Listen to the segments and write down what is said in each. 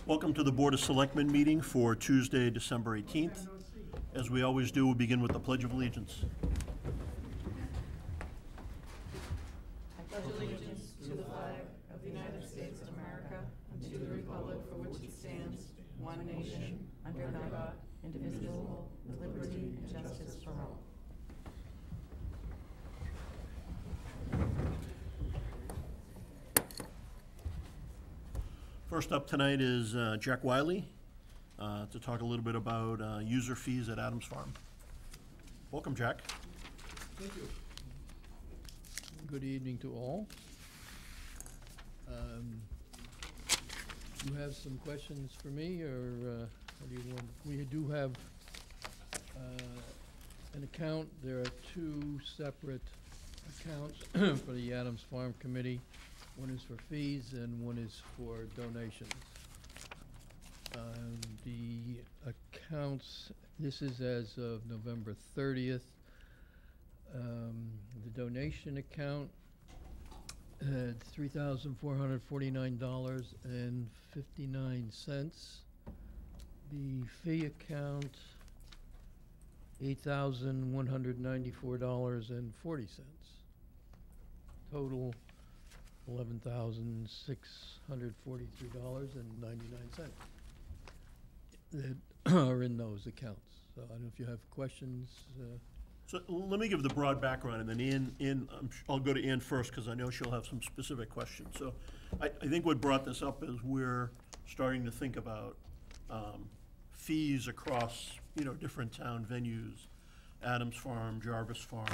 Welcome to the Board of Selectmen meeting for Tuesday, December 18th. As we always do, we'll begin with the Pledge of Allegiance. I pledge allegiance to the flag of the United States of America and to the republic for which it stands, one nation, under God, indivisible, with liberty and justice for all. First up tonight is Jack Wiley to talk a little bit about user fees at Adams Farm. Welcome, Jack. Thank you. Good evening to all. You have some questions for me, or what do you want? We do have an account. There are two separate accounts for the Adams Farm Committee. One is for fees and one is for donations. The accounts, this is as of November 30th. The donation account had $3,449.59. The fee account, $8,194.40. Total $11,643.99 that are in those accounts. So I don't know if you have questions. So let me give the broad background, and then I'll go to Ann first because I know she'll have some specific questions. So I think what brought this up is we're starting to think about fees across different town venues, Adams Farm, Jarvis Farm.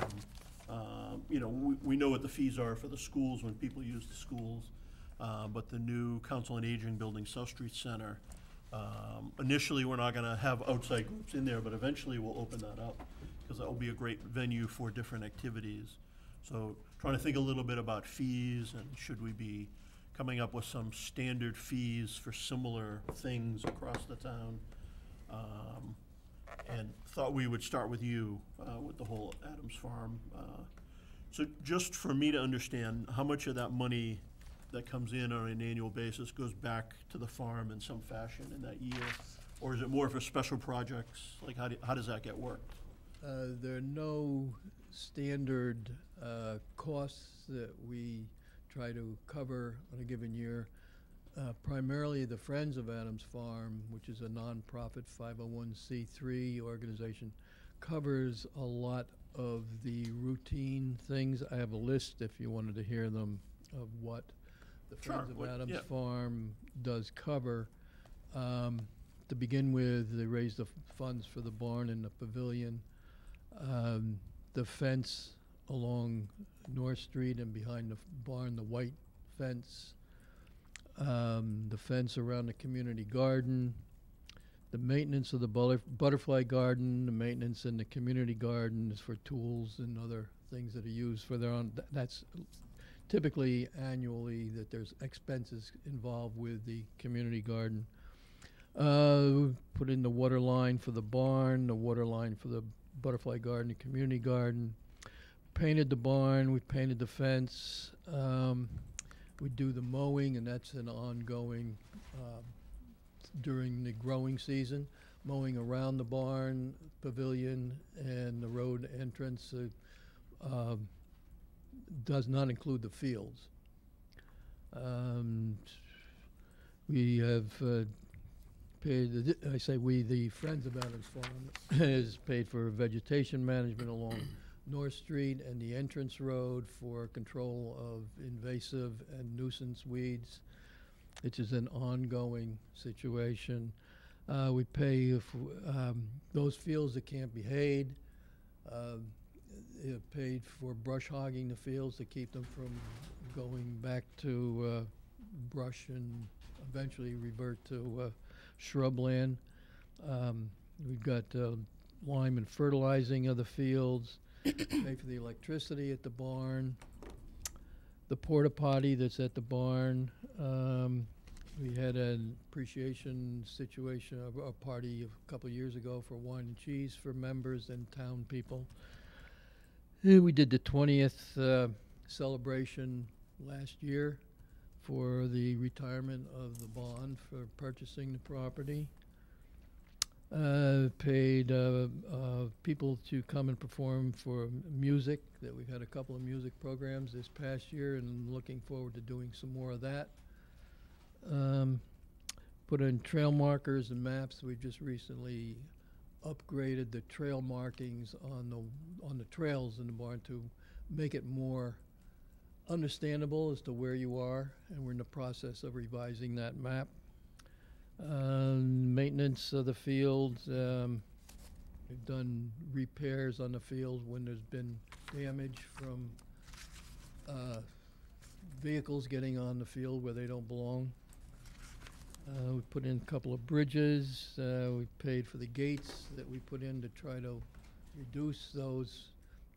We know what the fees are for the schools when people use the schools, but the new Council on Aging building, South Street Center, initially we're not going to have outside groups in there, but eventually we'll open that up because that will be a great venue for different activities. So trying to think a little bit about fees, and should we be coming up with some standard fees for similar things across the town, and thought we would start with you with the whole Adams Farm. So just for me to understand, how much of that money that comes in on an annual basis goes back to the farm in some fashion in that year? Or is it more for special projects? Like how does that get worked? There are no standard costs that we try to cover on a given year. Primarily the Friends of Adams Farm, which is a nonprofit 501c3 organization, covers a lot of the routine things. I have a list, if you wanted to hear them, of what the Friends of Adams Farm does cover. To begin with, they raise the funds for the barn and the pavilion. The fence along North Street and behind the barn, the white fence. The fence around the community garden, the maintenance of the butterfly garden, the maintenance in the community garden is for tools and other things that are used for their own. That's typically annually that there's expenses involved with the community garden. Put in the water line for the barn, the water line for the butterfly garden, the community garden. Painted the barn, we painted the fence. We do the mowing, and that's an ongoing during the growing season. Mowing around the barn, pavilion, and the road entrance does not include the fields. We have paid, I say we, the Friends of Adams Farm, has paid for vegetation management along North Street and the entrance road for control of invasive and nuisance weeds, which is an ongoing situation. We pay for those fields that can't be hayed. Paid for brush hogging the fields to keep them from going back to brush and eventually revert to shrubland. We've got lime and fertilizing of the fields. Pay for the electricity at the barn, the porta potty that's at the barn. We had an appreciation situation, a party a couple of years ago for wine and cheese for members and town people. We did the 20th celebration last year for the retirement of the bond for purchasing the property. Paid people to come and perform for music, that we've had a couple of music programs this past year and looking forward to doing some more of that. Put in trail markers and maps. We've just recently upgraded the trail markings on the trails in the barn to make it more understandable as to where you are, and we're in the process of revising that map. Maintenance of the fields. We've done repairs on the fields when there's been damage from vehicles getting on the field where they don't belong. We put in a couple of bridges. We paid for the gates that we put in to try to reduce those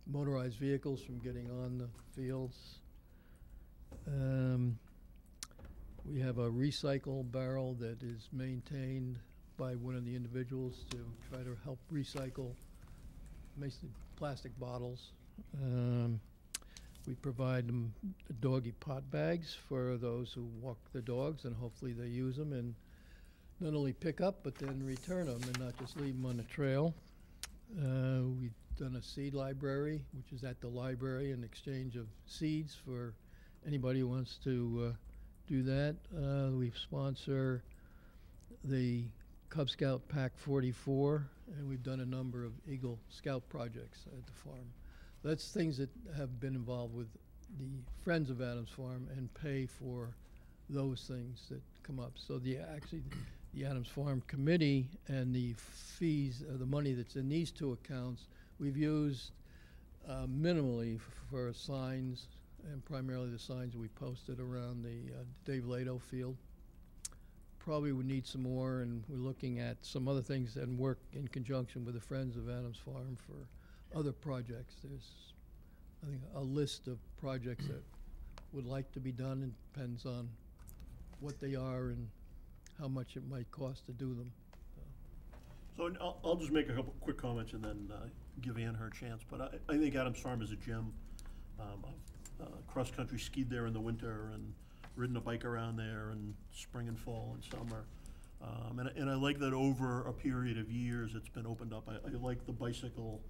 motorized vehicles from getting on the fields. We have a recycle barrel that is maintained by one of the individuals to try to help recycle mostly plastic bottles. We provide them doggy pot bags for those who walk the dogs, and hopefully they use them and not only pick up but then return them and not just leave them on the trail. We've done a seed library, which is at the library, an exchange of seeds for anybody who wants to do that. We sponsor the Cub Scout Pack 44, and we've done a number of Eagle Scout projects at the farm. That's things that have been involved with the Friends of Adams Farm and pay for those things that come up. So the Adams Farm Committee and the fees, the money that's in these two accounts, we've used minimally for signs, and primarily the signs we posted around the Dave Lato field. Probably would need some more, and we're looking at some other things and work in conjunction with the Friends of Adams Farm for other projects. There's, I think, a list of projects that would like to be done, and depends on what they are and how much it might cost to do them. So I'll just make a couple quick comments and then give Ann her chance. But I think Adams Farm is a gem. I've cross-country skied there in the winter and ridden a bike around there in spring and fall and summer. And I like that over a period of years it's been opened up. I like the bicycle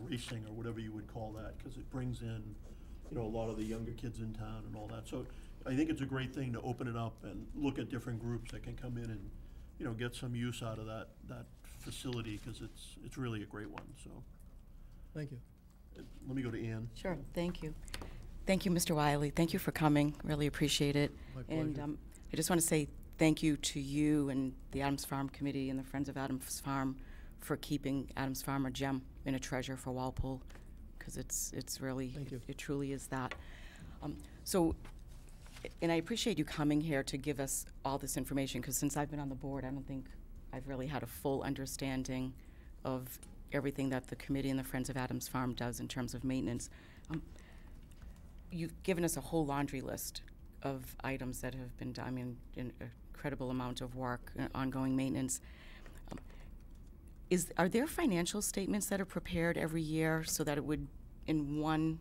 racing, or whatever you would call that, because it brings in, you know, a lot of the younger kids in town and all that. So I think it's a great thing to open it up and look at different groups that can come in and, you know, get some use out of that facility, because it's really a great one. So Thank you. let me go to Ann. Sure, thank you. Thank you, Mr. Wiley. Thank you for coming. Really appreciate it. My pleasure. And I just want to say thank you to you and the Adams Farm Committee and the Friends of Adams Farm for keeping Adams Farm a gem and a treasure for Walpole, because it's really, it truly is that. So, and I appreciate you coming here to give us all this information, because since I've been on the board, I don't think I've really had a full understanding of everything that the committee and the Friends of Adams Farm does in terms of maintenance. You've given us a whole laundry list of items that have been done. I mean, an incredible amount of work, ongoing maintenance. Are there financial statements that are prepared every year so that it would, in one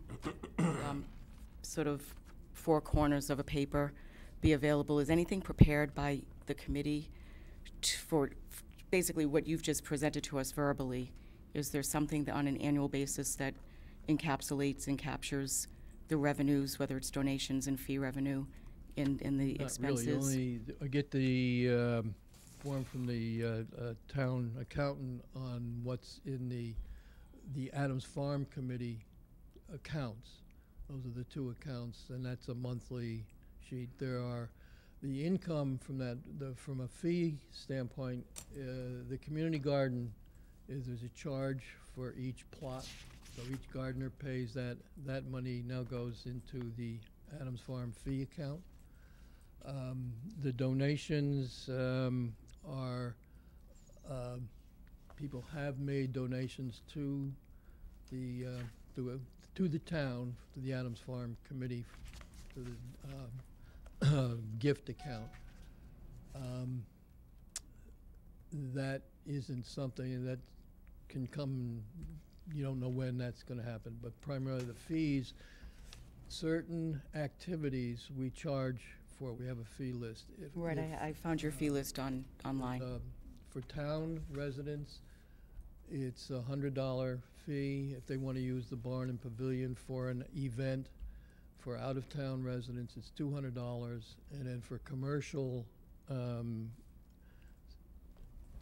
sort of four corners of a paper, be available? Is anything prepared by the committee for basically what you've just presented to us verbally? Is there something that on an annual basis that encapsulates and captures the revenues, whether it's donations and fee revenue, in the Not expenses? really. Only I get the form from the town accountant on what's in the Adams Farm Committee accounts. Those are the two accounts, and that's a monthly sheet. There are the income from that, from a fee standpoint. The community garden there's a charge for each plot, so each gardener pays that. That money now goes into the Adams Farm fee account. The donations are people have made donations to the town, to the Adams Farm Committee, to the gift account. That isn't something that can come, you don't know when that's going to happen, but primarily the fees. Certain activities we charge before, we have a fee list. Right, I found your fee list online. For town residents, it's a $100 fee if they want to use the barn and pavilion for an event. For out-of-town residents, it's $200, and then for commercial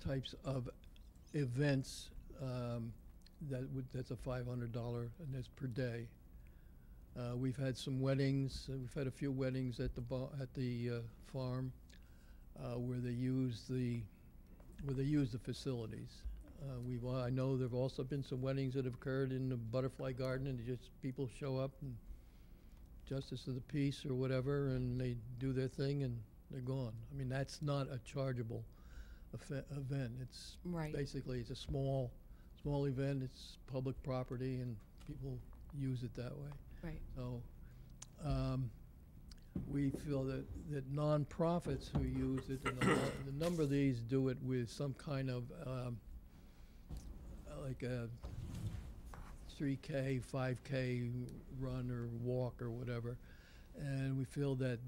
types of events, that's a $500, and that's per day. We've had some weddings. We've had a few weddings at the farm where they use the facilities. I know there've also been some weddings that have occurred in the butterfly garden, and just people show up and justice of the peace or whatever, and they do their thing and they're gone. I mean, that's not a chargeable event. It's Right. basically it's a small event. It's public property, and people use it that way. Right. So we feel that nonprofits who use it, and a number of these do it with some kind of like a 3K, 5K run or walk or whatever. And we feel that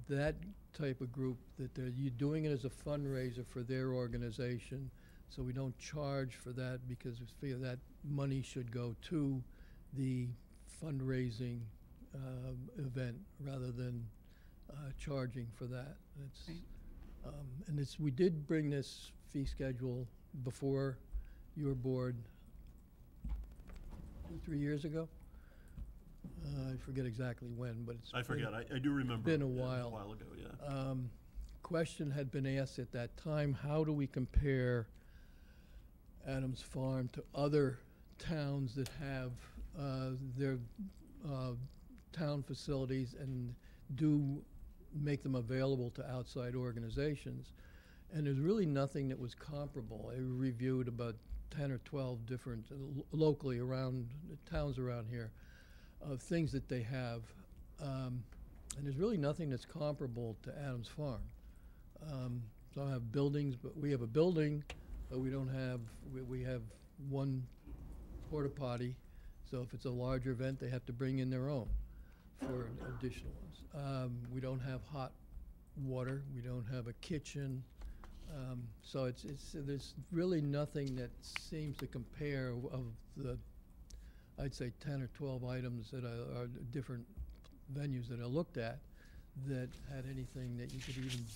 type of group, that you're doing it as a fundraiser for their organization, so we don't charge for that because we feel that money should go to the fundraising event rather than charging for that. We did bring this fee schedule before your board 2-3 years ago. I forget exactly when, but it's I forget, I do remember. been a Yeah, while. A while ago, yeah. Question had been asked at that time, how do we compare Adams Farm to other towns that have their town facilities and do make them available to outside organizations? And there's really nothing that was comparable. I reviewed about 10 or 12 different, locally around, towns around here, of things that they have. And there's really nothing that's comparable to Adams Farm. So I have buildings, but we have a building, but we don't have, we have one porta potty. So if it's a larger event, they have to bring in their own for additional ones. We don't have hot water. We don't have a kitchen. So there's really nothing that seems to compare of the, I'd say 10 or 12 items that are different venues that I looked at that had anything that you could even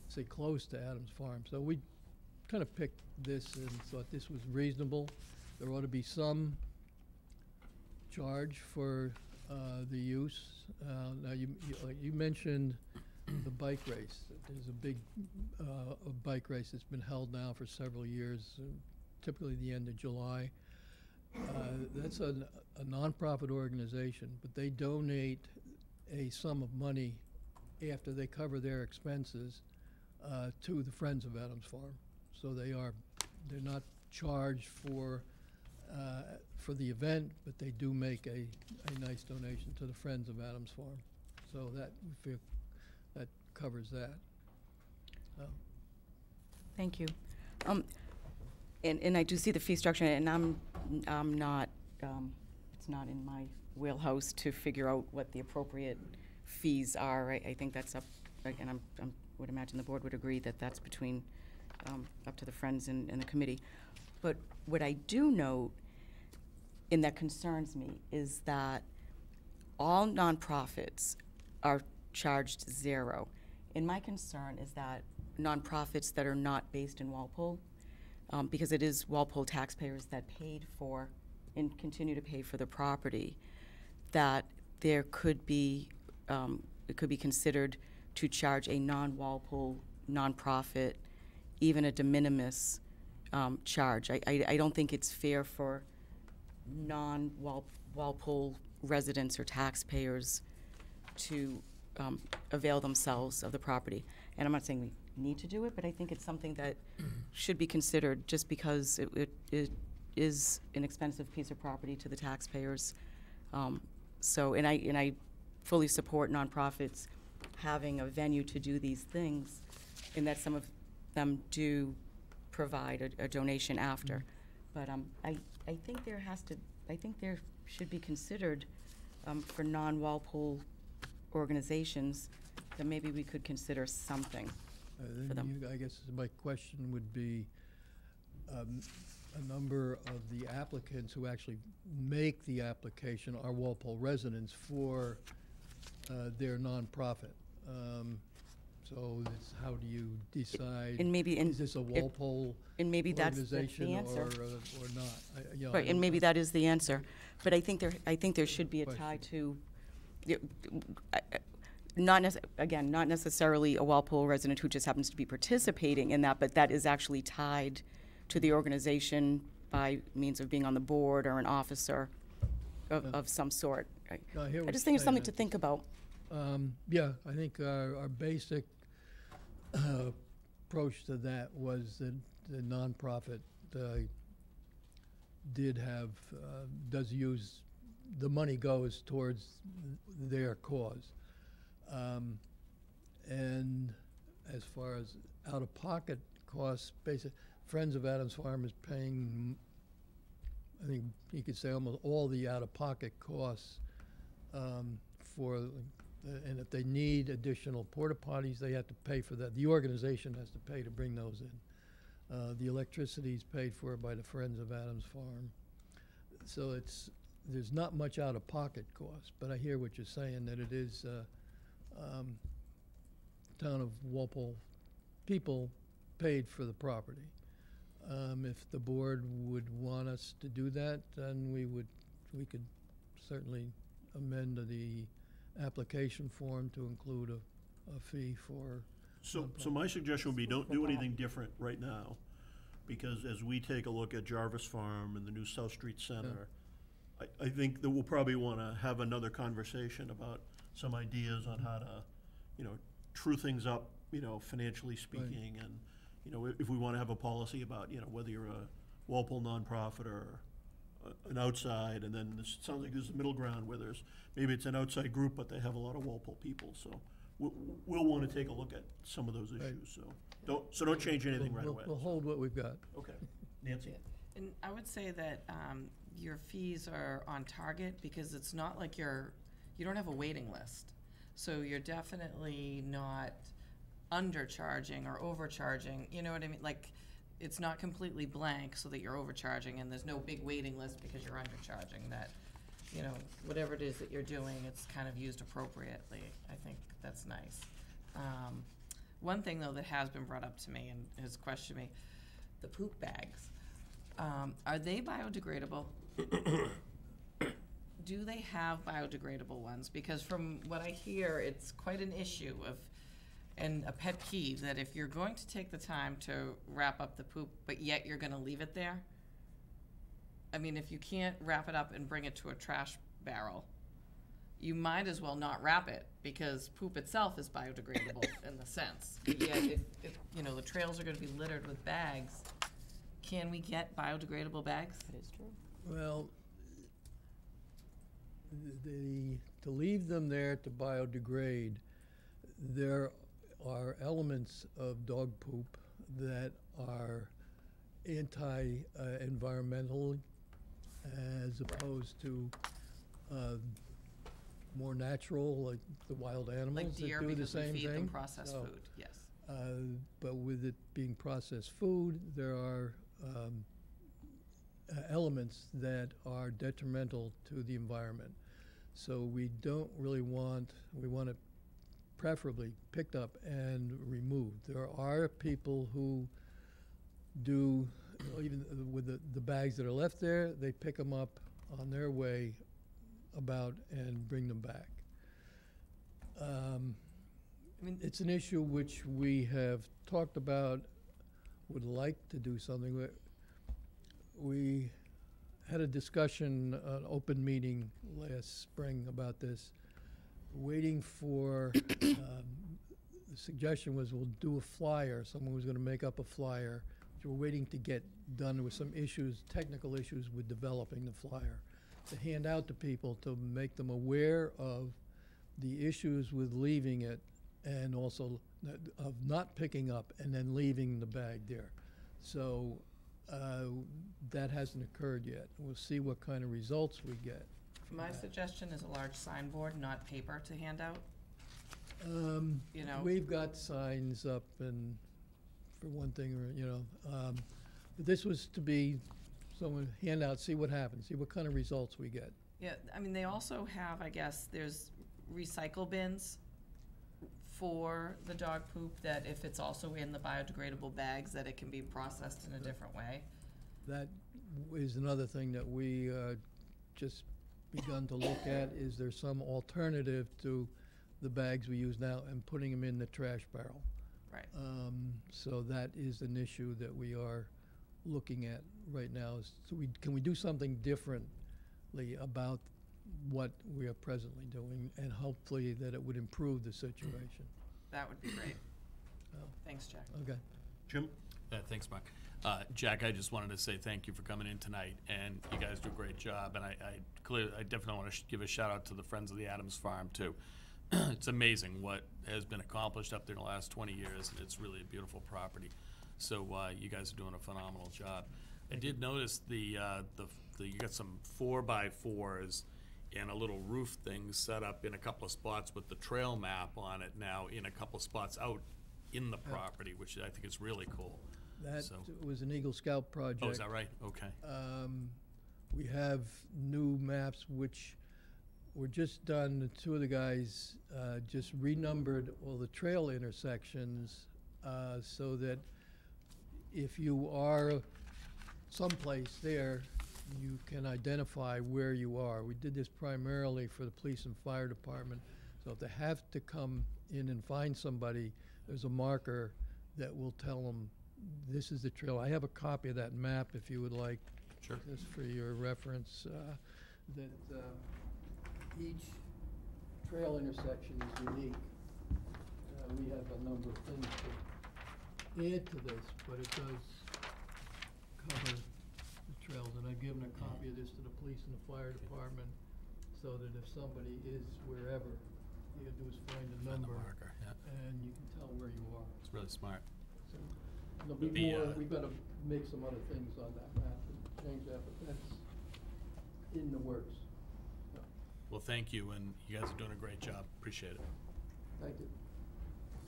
say close to Adams Farm. So we kind of picked this and thought this was reasonable. There ought to be some charge for the use. Now you mentioned the bike race. There's a big a bike race that's been held now for several years, typically the end of July. That's a nonprofit organization, but they donate a sum of money after they cover their expenses to the Friends of Adams Farm. So they're not charged for the event, but they do make a nice donation to the Friends of Adams Farm. So that we feel that covers that. Thank you. And I do see the fee structure, and I'm not, it's not in my wheelhouse to figure out what the appropriate fees are. I think that's up, and I would imagine the board would agree that that's between, up to the Friends and the committee. But what I do note, and that concerns me, is that all nonprofits are charged $0. And my concern is that nonprofits that are not based in Walpole, because it is Walpole taxpayers that paid for and continue to pay for the property, that there could be, it could be considered to charge a non-Walpole nonprofit even a de minimis charge. I don't think it's fair for non-Walpole residents or taxpayers to avail themselves of the property. And I'm not saying we need to do it, but I think it's something that should be considered just because it is an expensive piece of property to the taxpayers. So, and I fully support nonprofits having a venue to do these things, and that some of them do provide a donation after. But I think there should be considered for non-Walpole organizations then maybe we could consider something. For them. I guess my question would be, a number of the applicants who actually make the application are Walpole residents for their nonprofit. So it's, how do you decide? And maybe is this a Walpole and maybe that's the organization answer. or not? You know, Right, and maybe that is the answer. But I think there should be a tie to, not necessarily a Walpole resident who just happens to be participating in that, but that is actually tied to the organization by means of being on the board or an officer of some sort. No, I hear I what just you're think it's something saying. to think about. Yeah, I think our basic approach to that was that the nonprofit did have, does use, the money goes towards their cause. And as far as out-of-pocket costs, basically, Friends of Adams Farm is paying, I think you could say almost all the out-of-pocket costs for, and if they need additional porta potties, they have to pay for that. The organization has to pay to bring those in. The electricity is paid for by the Friends of Adams Farm. So there's not much out-of-pocket cost, but I hear what you're saying, that it is town of Walpole people paid for the property. If the board would want us to do that, then we could certainly amend the application form to include a fee for. So my suggestion would be, don't do anything different right now, because as we take a look at Jarvis Farm and the new South Street Center, I think that we'll probably want to have another conversation about some ideas on how to, true things up, financially speaking, and, if we want to have a policy about, whether you're a Walpole nonprofit or an outside, and then this sounds like there's a middle ground where maybe it's an outside group, but they have a lot of Walpole people, so we'll want to take a look at some of those issues, so don't change anything right away. We'll hold what we've got. Okay. Nancy? And I would say that your fees are on target, because it's not like you don't have a waiting list. So you're definitely not undercharging or overcharging, you know what I mean? Like, it's not completely blank so that you're overcharging, and there's no big waiting list because you're undercharging. That, whatever it is that you're doing, it's kind of used appropriately. I think that's nice. One thing, though, that has been brought up to me and has questioned me, the poop bags. Are they biodegradable? Do they have biodegradable ones? Because from what I hear, it's quite an issue and a pet peeve, that if you're going to take the time to wrap up the poop, but yet you're gonna leave it there, I mean, if you can't wrap it up and bring it to a trash barrel, you might as well not wrap it, because poop itself is biodegradable in the sense. Yet if the trails are gonna be littered with bags, can we get biodegradable bags? That is true. Well, to leave them there to biodegrade, there are elements of dog poop that are anti-environmental, as opposed to more natural, like the wild animals Like that deer, do the because we same feed them thing. processed So, food, yes. But with it being processed food, there are elements that are detrimental to the environment. So we don't really want it preferably picked up and removed. There are people who do, even with the bags that are left there, they pick them up on their way about and bring them back. I mean, It's an issue which we have talked about, would like to do something with. We had a discussion, an open meeting last spring about this, waiting for, the suggestion was we'll do a flyer, someone was gonna make up a flyer, which we're waiting to get done with some issues, technical issues with developing the flyer, to hand out to people to make them aware of the issues with leaving it, and also of not picking up and then leaving the bag there. So that hasn't occurred yet. We'll see what kind of results we get. my suggestion is a large signboard, not paper, to hand out. You know? We've got signs up and, for one thing, or, you know, but this was to be someone hand out, see what happens, see what kind of results we get. Yeah, I mean, they also have, I guess, there's recycle bins for the dog poop, that if it's also in the biodegradable bags, that it can be processed in a different way. That is another thing that we just begun to look at. Is there some alternative to the bags we use now and putting them in the trash barrel? Right. So that is an issue that we are looking at right now. So can we do something differently about what we are presently doing, and hopefully that it would improve the situation? That would be great. Oh. Thanks, Jack. Okay. Jim? Thanks, Mark. Jack, I just wanted to say thank you for coming in tonight, and you guys do a great job. And I definitely want to give a shout out to the Friends of the Adams Farm too. It's amazing what has been accomplished up there in the last 20 years, and it's really a beautiful property. So you guys are doing a phenomenal job. I did notice you got some 4x4s and a little roof thing set up in a couple of spots with the trail map on it now, in a couple of spots out in the property, which I think is really cool. That So- was an Eagle Scout project. Oh, is that right? Okay. We have new maps which were just done. The two of the guys just renumbered all the trail intersections so that if you are someplace there, you can identify where you are. We did this primarily for the police and fire department. So if they have to come in and find somebody, there's a marker that will tell them this is the trail. I have a copy of that map if you would like. Sure. Just for your reference, that each trail intersection is unique. We have a number of things to add to this, but it does cover the trails. And I've given a copy of this to the police and the fire department, so that if somebody is wherever, all you gotta do is find a And the number, marker, yeah. and you can tell where you are. It's really smart. So, there'll be The, more, we've gotta make some other things on that map and change that, but that's in the works. So, Well, thank you, and you guys are doing a great job. Appreciate it. thank you.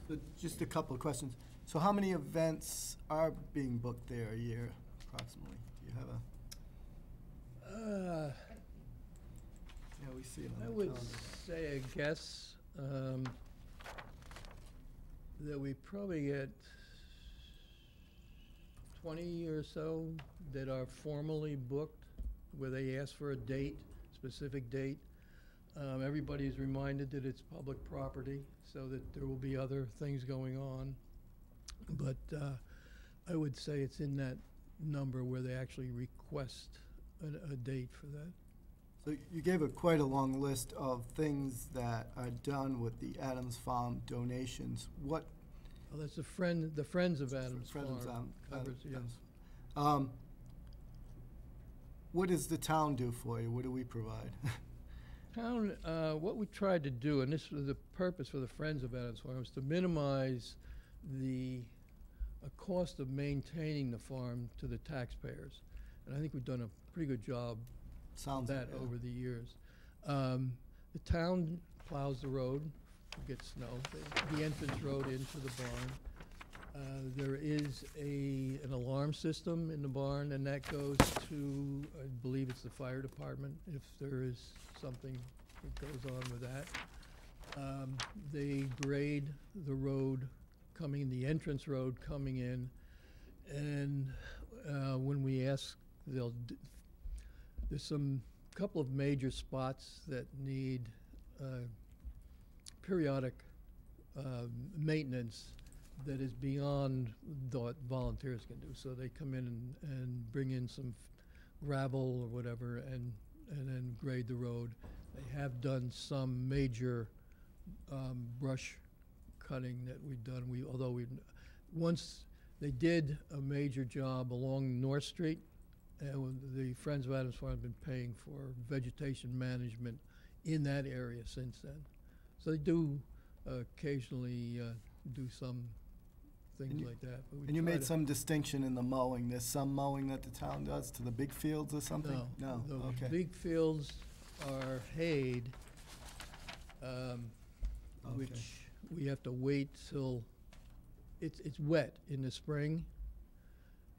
So just a couple of questions. So how many events are being booked there a year approximately? Do you have a, yeah, we see it on I the would calendar. say, I guess, that we probably get 20 or so that are formally booked, where they ask for a date, specific date. Everybody is reminded that it's public property, so that there will be other things going on. But I would say it's in that number where they actually request a date for that. So you gave quite a long list of things that are done with the Adams Farm donations. What? Well, that's the Friends of Adams Farm Friends of covers, yes. Adams. What does the town do for you? What do we provide? Town, what we tried to do, and this was the purpose for the Friends of Adams Farm, was to minimize the cost of maintaining the farm to the taxpayers. And I think we've done a pretty good job of Sounds that like, yeah. over the years. The town plows the road, gets snow, the entrance road into the barn. There is an alarm system in the barn, and that goes to, I believe it's the fire department, if there is something that goes on with that. They grade the road coming in, the entrance road coming in, and when we ask, there's some couple of major spots that need periodic maintenance that is beyond what volunteers can do. So they come in and bring in some gravel or whatever and then grade the road. They have done some major brush cutting that we've done. Once they did a major job along North Street, and the Friends of Adams Farm have been paying for vegetation management in that area since then. So they do occasionally do some things like that. But we And you try made to- some distinction in the mowing. There's some mowing that the town does to the big fields or something? No, No, the okay. big fields are hayed, Okay. which we have to wait till it's wet in the spring.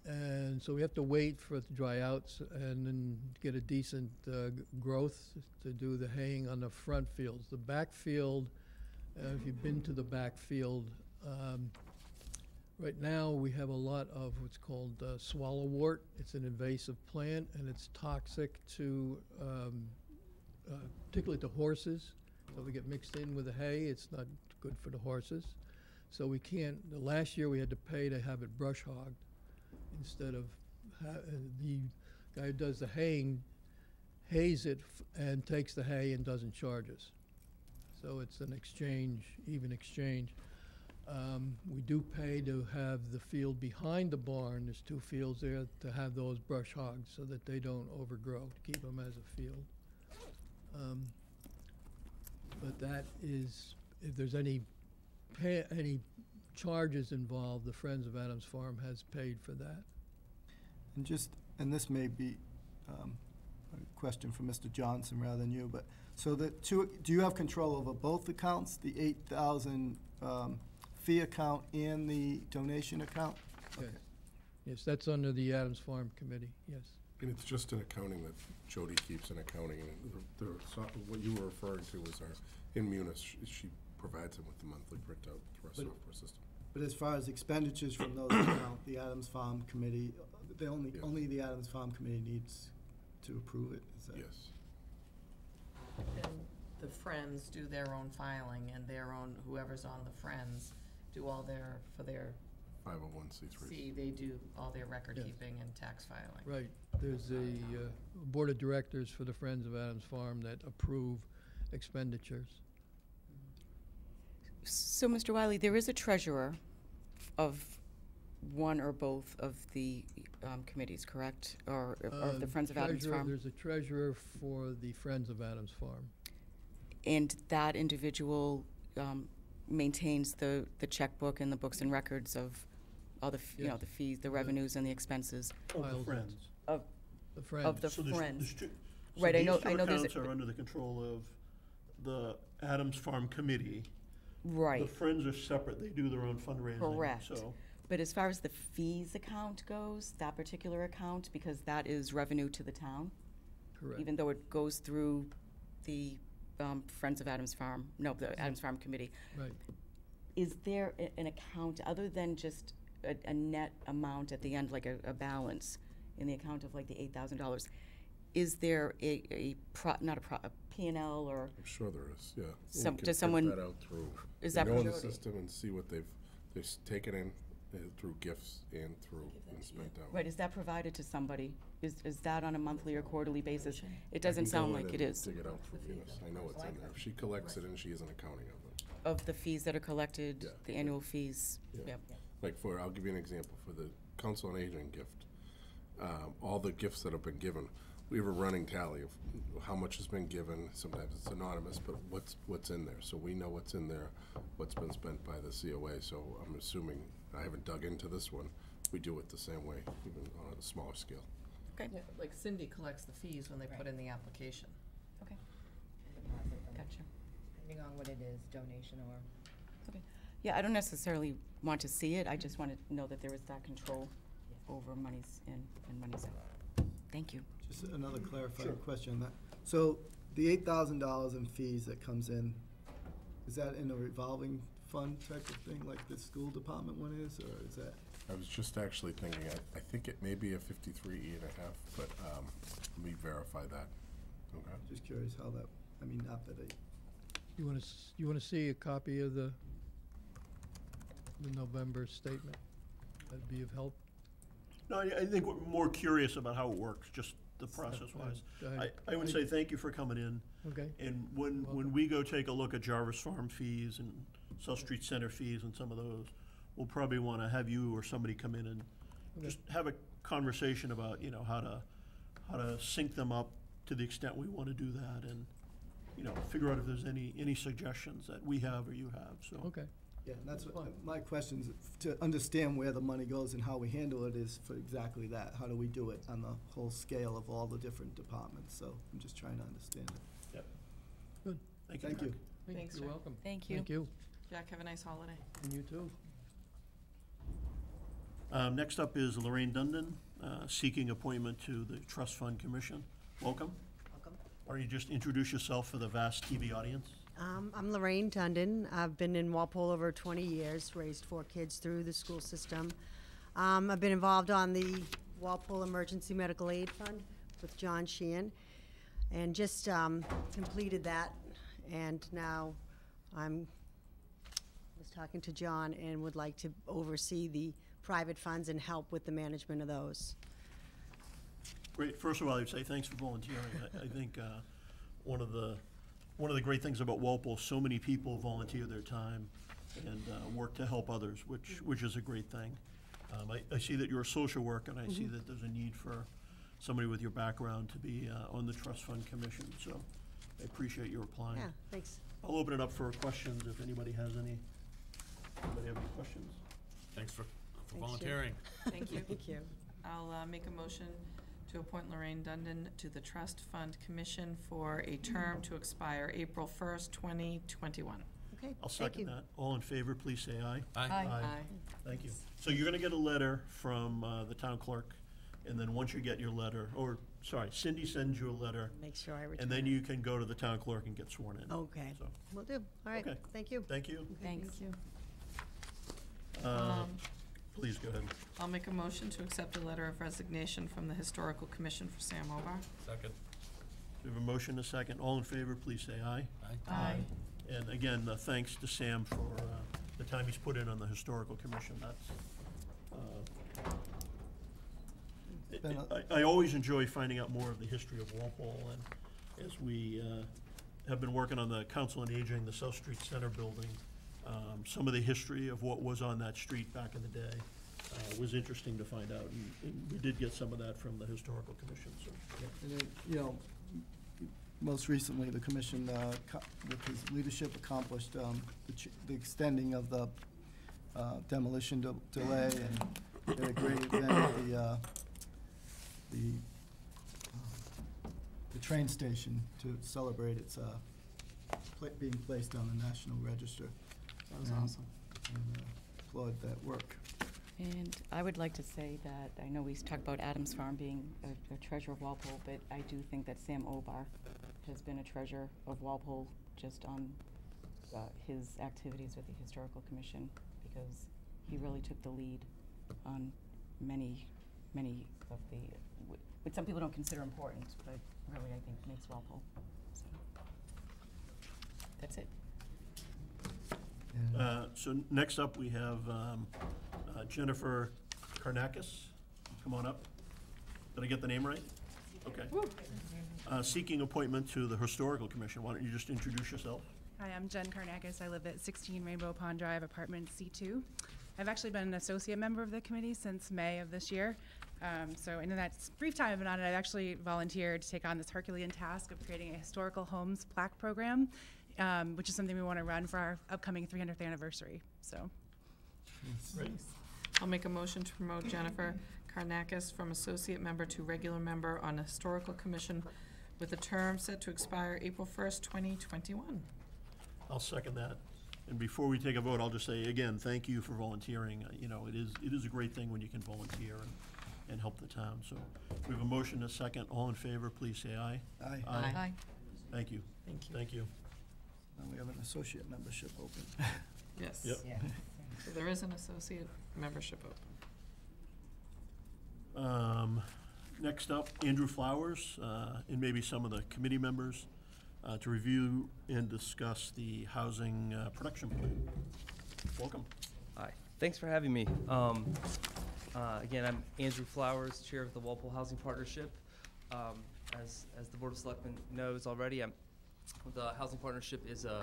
And so we have to wait for it to dry out and then get a decent growth to do the haying on the front fields. The back field, if you've been to the back field, right now we have a lot of what's called swallowwort. It's an invasive plant and it's toxic to, particularly to horses. So if we get mixed in with the hay, it's not good for the horses. So we can't, last year we had to pay to have it brush hogged instead of, the guy who does the haying hays it and takes the hay and doesn't charge us. So it's an exchange, even exchange. We do pay to have the field behind the barn, there's 2 fields there, to have those brush hogged so that they don't overgrow, to keep them as a field. But that is, if there's any charges involved, the Friends of Adams Farm has paid for that. And this may be a question for Mr. Johnson rather than you, but, so do you have control over both accounts, the 8,000 fee account and the donation account? Yes. Okay. Yes, that's under the Adams Farm Committee, yes. And it's just an accounting that Jody keeps in accounting, and what you were referring to was in Munis, she provides him with the monthly printout through our software system. But as far as expenditures from those account, the Adams Farm Committee, Yes. only the Adams Farm Committee needs to approve it, is that? Yes. And the Friends do their own filing, and their own, whoever's on the Friends, do all their, for their 501c3. they do all their record Yes. keeping and tax filing. Right, there's a board of directors for the Friends of Adams Farm that approve expenditures. So, Mr. Wiley, there is a treasurer of one or both of the committees, correct? Or the Friends of Adams Treasurer- Farm? There's a treasurer for the Friends of Adams Farm. And that individual maintains the checkbook and the books and records of all the, you know, Yes. the fees, the revenues and the expenses Of Files the it. Friends. of The Friends. of the So there's- Friends. there's two- so Right, I these know- two I know there's a- accounts are under the control of the Adams Farm Committee. The Right, Friends are separate, they do their own fundraising. Correct. So, but as far as the fees account goes, that particular account, because that is revenue to the town, Correct. even though it goes through the Friends of Adams Farm, no, the Adams Farm Committee. Right. Is there an account, other than just a net amount at the end, like a balance in the account of like the $8,000? Is there a P&L or, I'm sure there is, yeah. Some- We can does someone- print that out through, is we that know the priority? system and see what they've taken in through gifts and through and spent out. right, is that provided to somebody? Is that on a monthly or quarterly basis? It I doesn't can sound go in like it and is. dig it out through Venus. I know it's in there. If she collects it and she has an accounting of it. Of the fees that are collected, Yeah. the annual fees? Yeah. Yep. Like I'll give you an example, for the Council on Aging gift, all the gifts that have been given, we have a running tally of how much has been given. Sometimes it's anonymous, but what's in there. So we know what's in there, what's been spent by the COA. So I'm assuming, I haven't dug into this one, we do it the same way, even on a smaller scale. Okay, Yeah, like Cindy collects the fees when they put in the application. okay, Deposit them, gotcha. depending on what it is, donation or. Okay. Yeah, I don't necessarily want to see it, I just want to know that there is that control over monies in and monies out. Thank you. Just another clarifying question on that. So the $8,000 in fees that comes in, is that in a revolving fund type of thing, like the school department one is, or is that? I was just actually thinking, I think it may be a 53E and a half, but let me verify that. Okay. Just curious how that, I mean, not that You want to see a copy of the November statement? That'd be of help. no, I think we're more curious about how it works, just the process-wise. Go ahead. I would say thank you for coming in. Okay, And when Welcome. we go take a look at Jarvis Farm fees and South Street Center fees and some of those, we'll probably want to have you or somebody come in and Okay. just have a conversation about, you know, how to sync them up to the extent we want to do that, and, you know, figure out if there's any suggestions that we have or you have, so. okay. Yeah, and that's what, my question's to understand where the money goes and how we handle it is for exactly that. How do we do it on the whole scale of all the different departments? So I'm just trying to understand it. Yep. Good. Thank you. Thank you. Thanks, You're Jack. welcome. Thank you. Thank you. Jack, have a nice holiday. And you too. Next up is Lorraine Dundon, seeking appointment to the Trust Fund Commission. Welcome. Welcome. Why don't you just introduce yourself for the vast TV audience? I'm Lorraine Dundon. I've been in Walpole over 20 years, raised 4 kids through the school system. I've been involved on the Walpole Emergency Medical Aid Fund with John Sheehan, and just completed that. And now I was talking to John and would like to oversee the private funds and help with the management of those. Great. First of all, I'd say thanks for volunteering. I think one of the great things about Walpole, so many people volunteer their time and work to help others, which is a great thing. I see that you're a social worker, and I see that there's a need for somebody with your background to be on the Trust Fund Commission. So I appreciate your applying. Yeah, thanks. I'll open it up for questions if anybody has any. Anybody have any questions? Thanks for Jim. volunteering. Thank you. Thank you. I'll make a motion to appoint Lorraine Dundon to the Trust Fund Commission for a term to expire April 1st, 2021. Okay, I'll thank you. second that. All in favor, please say aye. Aye. Thank you. So you're gonna get a letter from the town clerk, and then once you get your letter, Cindy sends you a letter, Make sure I return. and then you can go to the town clerk and get sworn in. Okay, So, will do. All right, Okay. thank you. thank you. Thanks. Please go ahead. I'll make a motion to accept a letter of resignation from the Historical Commission for Sam Obar. Second. We have a motion, a second. All in favor, please say aye. Aye. And again, thanks to Sam for the time he's put in on the Historical Commission. That's, been I always enjoy finding out more of the history of Walpole, and as we have been working on the Council on Aging, the South Street Center building, some of the history of what was on that street back in the day was interesting to find out, and we did get some of that from the Historical Commission, so. And then, you know, most recently, the commission, with his leadership, accomplished the extending of the demolition delay, and did a great event at the train station to celebrate its being placed on the National Register. That was And- awesome. And applaud that work. And I would like to say that, I know we talked about Adams Farm being a treasure of Walpole, but I do think that Sam Obar has been a treasure of Walpole just on his activities with the Historical Commission, because he really took the lead on many of the, what some people don't consider important, but really I think makes Walpole. So, that's it. And So next up, we have Jennifer Karnakis. Come on up. Did I get the name right? Okay. Seeking appointment to the Historical Commission. Why don't you just introduce yourself? Hi, I'm Jen Karnakis. I live at 16 Rainbow Pond Drive, apartment C2. I've actually been an associate member of the committee since May of this year. So in that brief time I've been on it, I've actually volunteered to take on this Herculean task of creating a historical homes plaque program, which is something we want to run for our upcoming 300th anniversary. So. Great. I'll make a motion to promote Jennifer Karnakis from associate member to regular member on the Historical Commission with a term set to expire April 1st, 2021. I'll second that. And before we take a vote, I'll just say, again, thank you for volunteering. You know, it is a great thing when you can volunteer and help the town. So we have a motion, a second. All in favor, please say aye. Aye. Aye. Thank you. Thank you. Thank you. Now we have an associate membership open. Yes. Yep. Yeah. So there is an associate membership open. Next up, Andrew Flowers, and maybe some of the committee members, to review and discuss the housing production plan. Welcome. Hi, thanks for having me. Again, I'm Andrew Flowers, Chair of the Walpole Housing Partnership. As the Board of Selectmen knows already, the Housing Partnership is a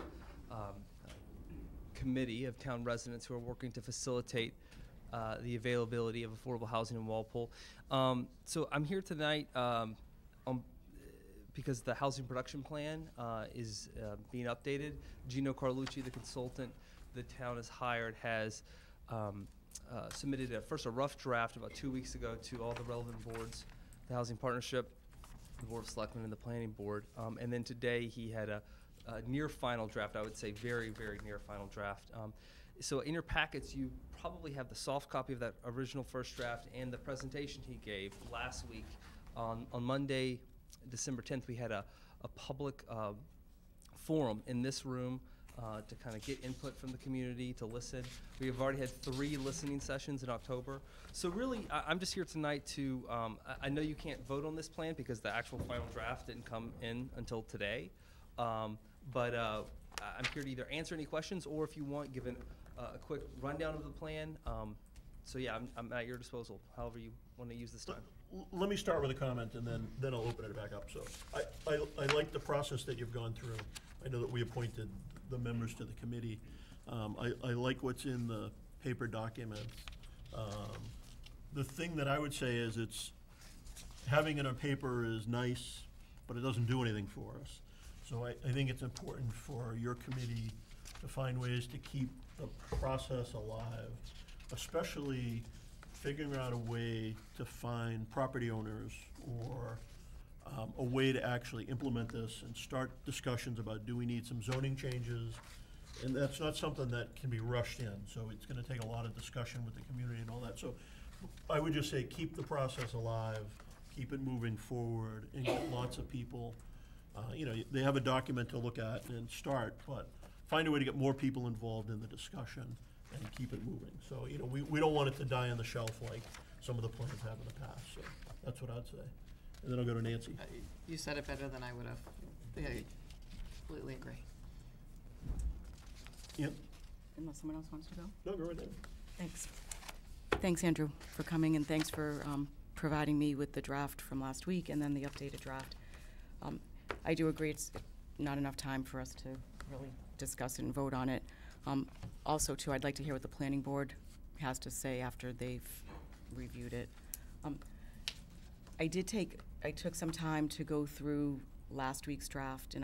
committee of town residents who are working to facilitate the availability of affordable housing in Walpole. So I'm here tonight because the housing production plan is being updated. Gino Carlucci, the consultant the town has hired, has submitted a rough draft about 2 weeks ago to all the relevant boards, the Housing Partnership, the Board of Selectmen, and the Planning Board. And then today he had a near final draft, I would say very, very near final draft. So in your packets, you probably have the soft copy of that original first draft and the presentation he gave last week. On Monday, December 10th, we had a public forum in this room to kind of get input from the community, to listen. We have already had 3 listening sessions in October. So really, I'm just here tonight to, I know you can't vote on this plan because the actual final draft didn't come in until today. But I'm here to either answer any questions or, if you want, give a quick rundown of the plan. So yeah, I'm at your disposal, however you want to use this time. Let me start with a comment, and then I'll open it back up. So I like the process that you've gone through. I know that we appointed the members to the committee. I like what's in the paper document. The thing that I would say is, it's having it on paper is nice, but it doesn't do anything for us. So I think it's important for your committee to find ways to keep the process alive, especially figuring out a way to find property owners, or a way to actually implement this and start discussions about, do we need some zoning changes? And that's not something that can be rushed in, so it's gonna take a lot of discussion with the community and all that. So I would just say, keep the process alive, keep it moving forward, and get lots of people. You know, they have a document to look at and start, but find a way to get more people involved in the discussion and keep it moving. So, you know, we don't want it to die on the shelf like some of the plans have in the past, so that's what I'd say. And then I'll go to Nancy. You said it better than I would have. I completely agree. Yep. Unless someone else wants to go? No, go right ahead. Thanks. Thanks, Andrew, for coming, and thanks for providing me with the draft from last week and then the updated draft. I do agree it's not enough time for us to really discuss it and vote on it. Also, too, I'd like to hear what the planning board has to say after they've reviewed it. I took some time to go through last week's draft, and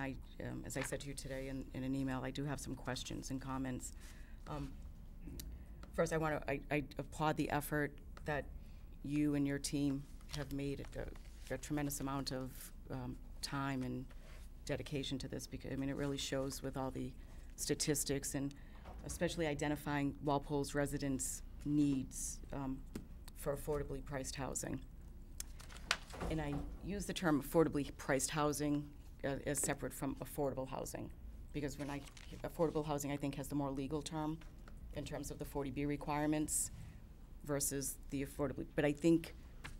as I said to you today in an email, I do have some questions and comments. First, I applaud the effort that you and your team have made, a tremendous amount of time and dedication to this, because, I mean, it really shows with all the statistics, and especially identifying Walpole's residents' needs for affordably priced housing. And I use the term affordably priced housing as separate from affordable housing, because affordable housing, I think, has the more legal term in terms of the 40B requirements versus the affordably. But I think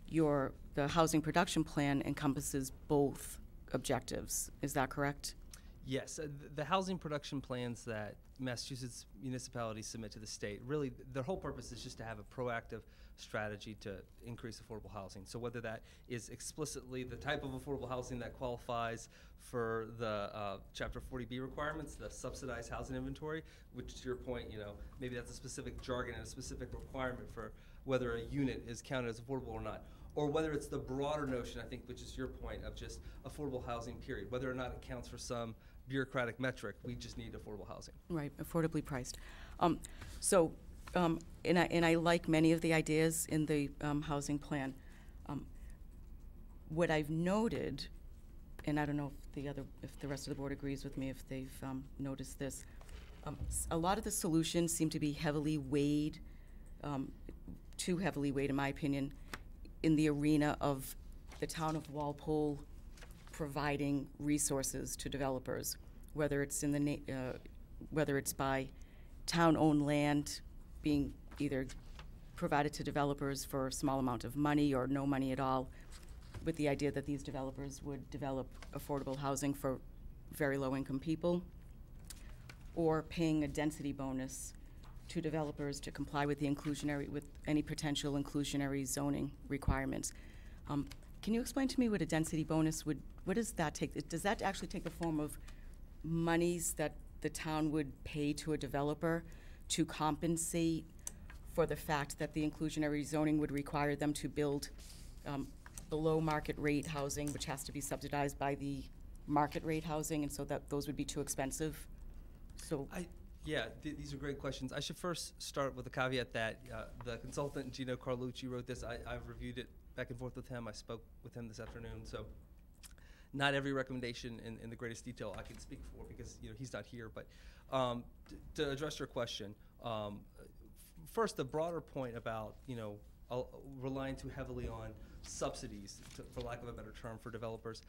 the housing production plan encompasses both objectives. Is that correct? Yes, the housing production plans that Massachusetts municipalities submit to the state, really, their whole purpose is just to have a proactive strategy to increase affordable housing. So whether that is explicitly the type of affordable housing that qualifies for the Chapter 40B requirements, the subsidized housing inventory, which, to your point, you know, maybe that's a specific jargon and a specific requirement for whether a unit is counted as affordable or not. Or whether it's the broader notion, I think, which is your point, of just affordable housing, period. Whether or not it counts for some bureaucratic metric, we just need affordable housing. Right, affordably priced. And I like many of the ideas in the housing plan. What I've noted, and I don't know if the rest of the board agrees with me, if they've noticed this, a lot of the solutions seem to be heavily weighed, too heavily weighed, in my opinion, in the arena of the town of Walpole providing resources to developers, whether it's whether it's by town-owned land being either provided to developers for a small amount of money or no money at all, with the idea that these developers would develop affordable housing for very low-income people, or paying a density bonus to developers to comply with any potential inclusionary zoning requirements. Can you explain to me what a density bonus what does that take? Does that actually take the form of monies that the town would pay to a developer to compensate for the fact that the inclusionary zoning would require them to build below market rate housing, which has to be subsidized by the market rate housing, and so that those would be too expensive? So. Yeah, these are great questions. I should first start with a caveat that the consultant, Gino Carlucci, wrote this. I've reviewed it back and forth with him. I spoke with him this afternoon. So not every recommendation in the greatest detail I can speak for because he's not here. But to address your question, first the broader point about relying too heavily on subsidies, for lack of a better term, for developers.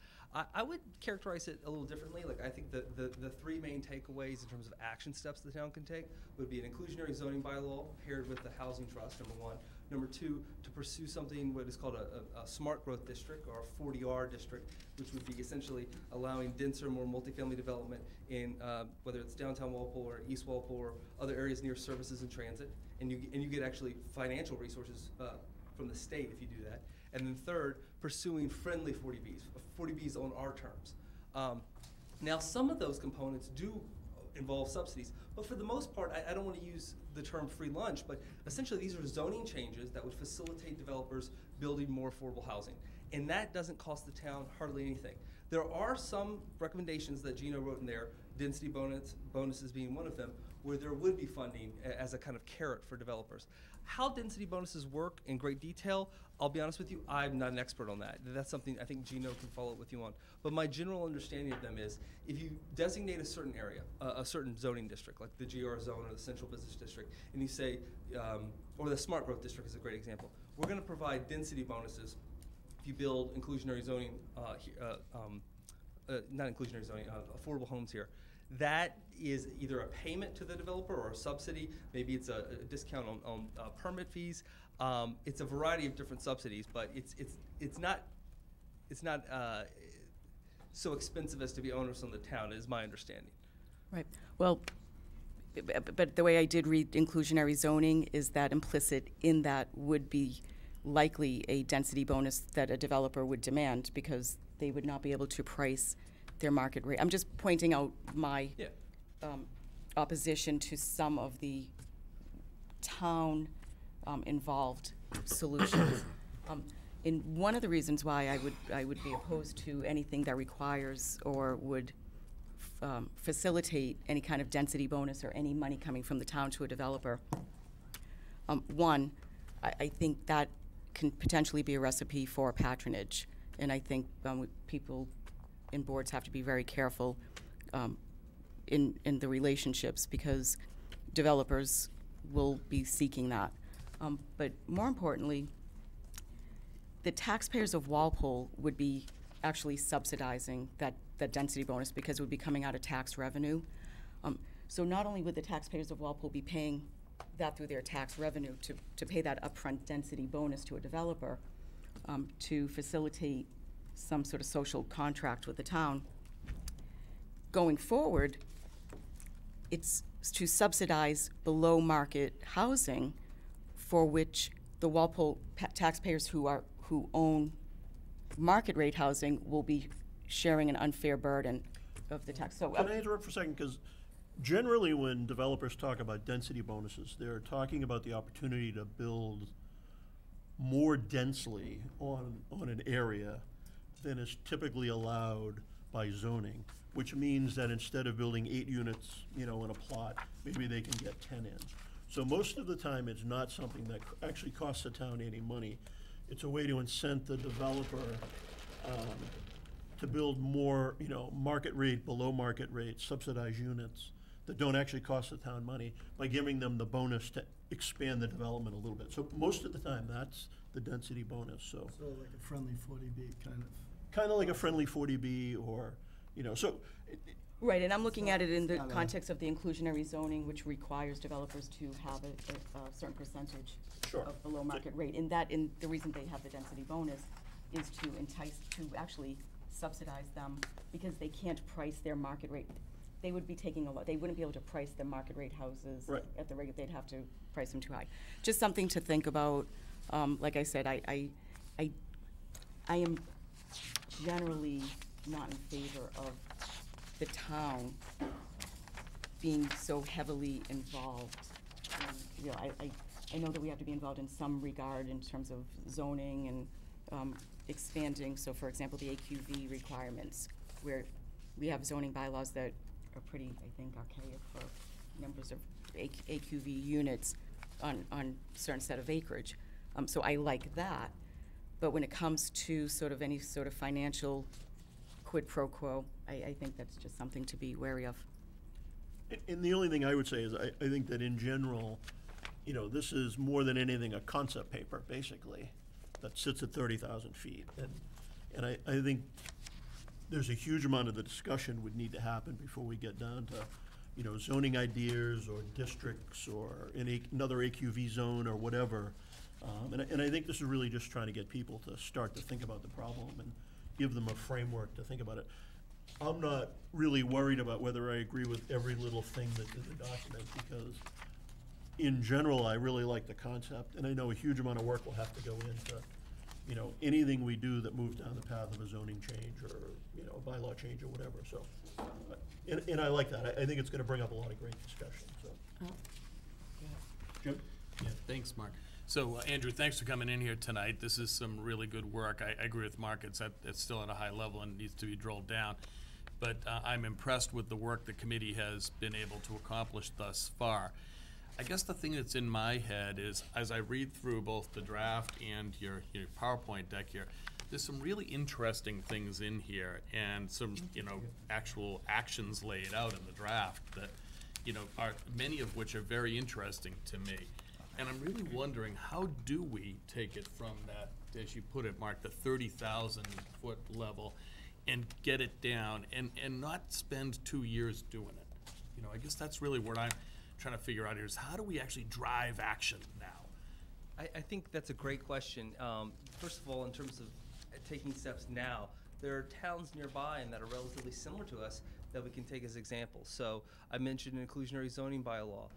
I would characterize it a little differently. Like I think the three main takeaways in terms of action steps the town can take would be an inclusionary zoning bylaw paired with the housing trust, number one. Number two, to pursue something what is called a smart growth district or a 40R district, which would be essentially allowing denser, more multifamily development in whether it's downtown Walpole or East Walpole or other areas near services and transit. And you get actually financial resources from the state if you do that. And then third, pursuing friendly 40Bs on our terms. Now, some of those components do involve subsidies, but for the most part, I don't want to use the term free lunch, but essentially these are zoning changes that would facilitate developers building more affordable housing. And that doesn't cost the town hardly anything. There are some recommendations that Gino wrote in there, density bonuses being one of them, where there would be funding as a kind of carrot for developers. How density bonuses work in great detail, I'll be honest with you, I'm not an expert on that. That's something I think Gino can follow up with you on. But my general understanding of them is, if you designate a certain area, a certain zoning district, like the GR zone or the central business district, and you say, or the smart growth district is a great example, we're gonna provide density bonuses if you build inclusionary zoning, not inclusionary zoning, affordable homes here. That is either a payment to the developer or a subsidy. Maybe it's a discount on permit fees. It's a variety of different subsidies, but it's not so expensive as to be onerous on the town, is my understanding. Right. Well, but the way I did read inclusionary zoning is that implicit in that would be likely a density bonus that a developer would demand because they would not be able to price their market rate. I'm just pointing out my opposition to some of the town involved solutions. And one of the reasons why I would be opposed to anything that requires or would facilitate any kind of density bonus or any money coming from the town to a developer. One, I think that can potentially be a recipe for patronage, and I think people and boards have to be very careful in the relationships because developers will be seeking that. But more importantly, the taxpayers of Walpole would be actually subsidizing that density bonus because it would be coming out of tax revenue. So not only would the taxpayers of Walpole be paying that through their tax revenue to pay that upfront density bonus to a developer to facilitate some sort of social contract with the town. Going forward, it's to subsidize below market housing for which the Walpole taxpayers who own market rate housing will be sharing an unfair burden of the tax. So can I interrupt for a second? Because generally when developers talk about density bonuses, they're talking about the opportunity to build more densely on an area than is typically allowed by zoning, which means that instead of building 8 units, in a plot, maybe they can get 10 in. So most of the time, it's not something that actually costs the town any money. It's a way to incent the developer to build more, market rate, below market rate, subsidized units that don't actually cost the town money by giving them the bonus to expand the development a little bit. So most of the time, that's the density bonus. So like a friendly 40B kind of. Kind of like a friendly 40B or, so. Right, and I'm looking at it in the context of the inclusionary zoning, which requires developers to have a certain percentage of below market rate. And the reason they have the density bonus is to entice, to actually subsidize them because they can't price their market rate. They would be taking they wouldn't be able to price their market rate houses at the rate, they'd have to price them too high. Just something to think about. Like I said, I am generally not in favor of the town being so heavily involved. I know that we have to be involved in some regard in terms of zoning and expanding. So, for example, the AQV requirements, where we have zoning bylaws that are pretty, I think, archaic for numbers of AQV units on a certain set of acreage. So I like that. But when it comes to sort of any sort of financial quid pro quo. I think that's just something to be wary of. And the only thing I would say is I think that in general, you know, this is more than anything a concept paper, basically, that sits at 30,000 feet. And I think there's a huge amount of the discussion would need to happen before we get down to, you know, zoning ideas or districts or another AQV zone or whatever. And I think this is really just trying to get people to start to think about the problem and give them a framework to think about it. I'm not really worried about whether I agree with every little thing that's in the document, because in general, I really like the concept, and I know a huge amount of work will have to go into, you know, anything we do that moves down the path of a zoning change or, you know, a bylaw change or whatever, so. And I like that. I think it's gonna bring up a lot of great discussion, so. Jim? Yeah, thanks, Mark. So, Andrew, thanks for coming in here tonight. This is some really good work. I agree with Mark. It's still at a high level and needs to be drilled down. But I'm impressed with the work the committee has been able to accomplish thus far. I guess the thing that's in my head is, as I read through both the draft and your PowerPoint deck here, there's some really interesting things in here and some, you know, actual actions laid out in the draft that, you know, are many of which are very interesting to me. And I'm really wondering, how do we take it from that, as you put it, Mark, the 30,000 foot level and get it down and not spend 2 years doing it? You know, I guess that's really what I'm trying to figure out here is, how do we actually drive action now? I think that's a great question. First of all, in terms of taking steps now, there are towns nearby and that are relatively similar to us that we can take as examples. So I mentioned an inclusionary zoning bylaw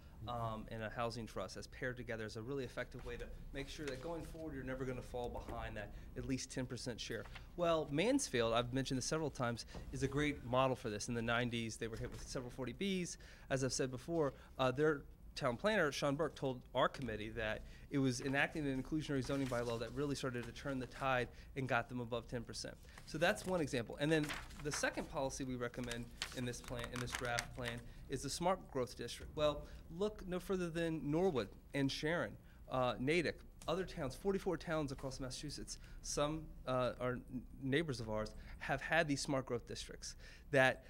and a housing trust as paired together as a really effective way to make sure that going forward you're never going to fall behind that at least 10% share. Well, Mansfield, I've mentioned this several times, is a great model for this. In the 90s, they were hit with several 40Bs. As I've said before, their town planner, Sean Burke, told our committee that it was enacting an inclusionary zoning bylaw that really started to turn the tide and got them above 10%. So that's one example. And then the second policy we recommend in this plan, in this draft plan, is the smart growth district. Well, look no further than Norwood and Sharon, Natick, other towns, 44 towns across Massachusetts, some are neighbors of ours, have had these smart growth districts that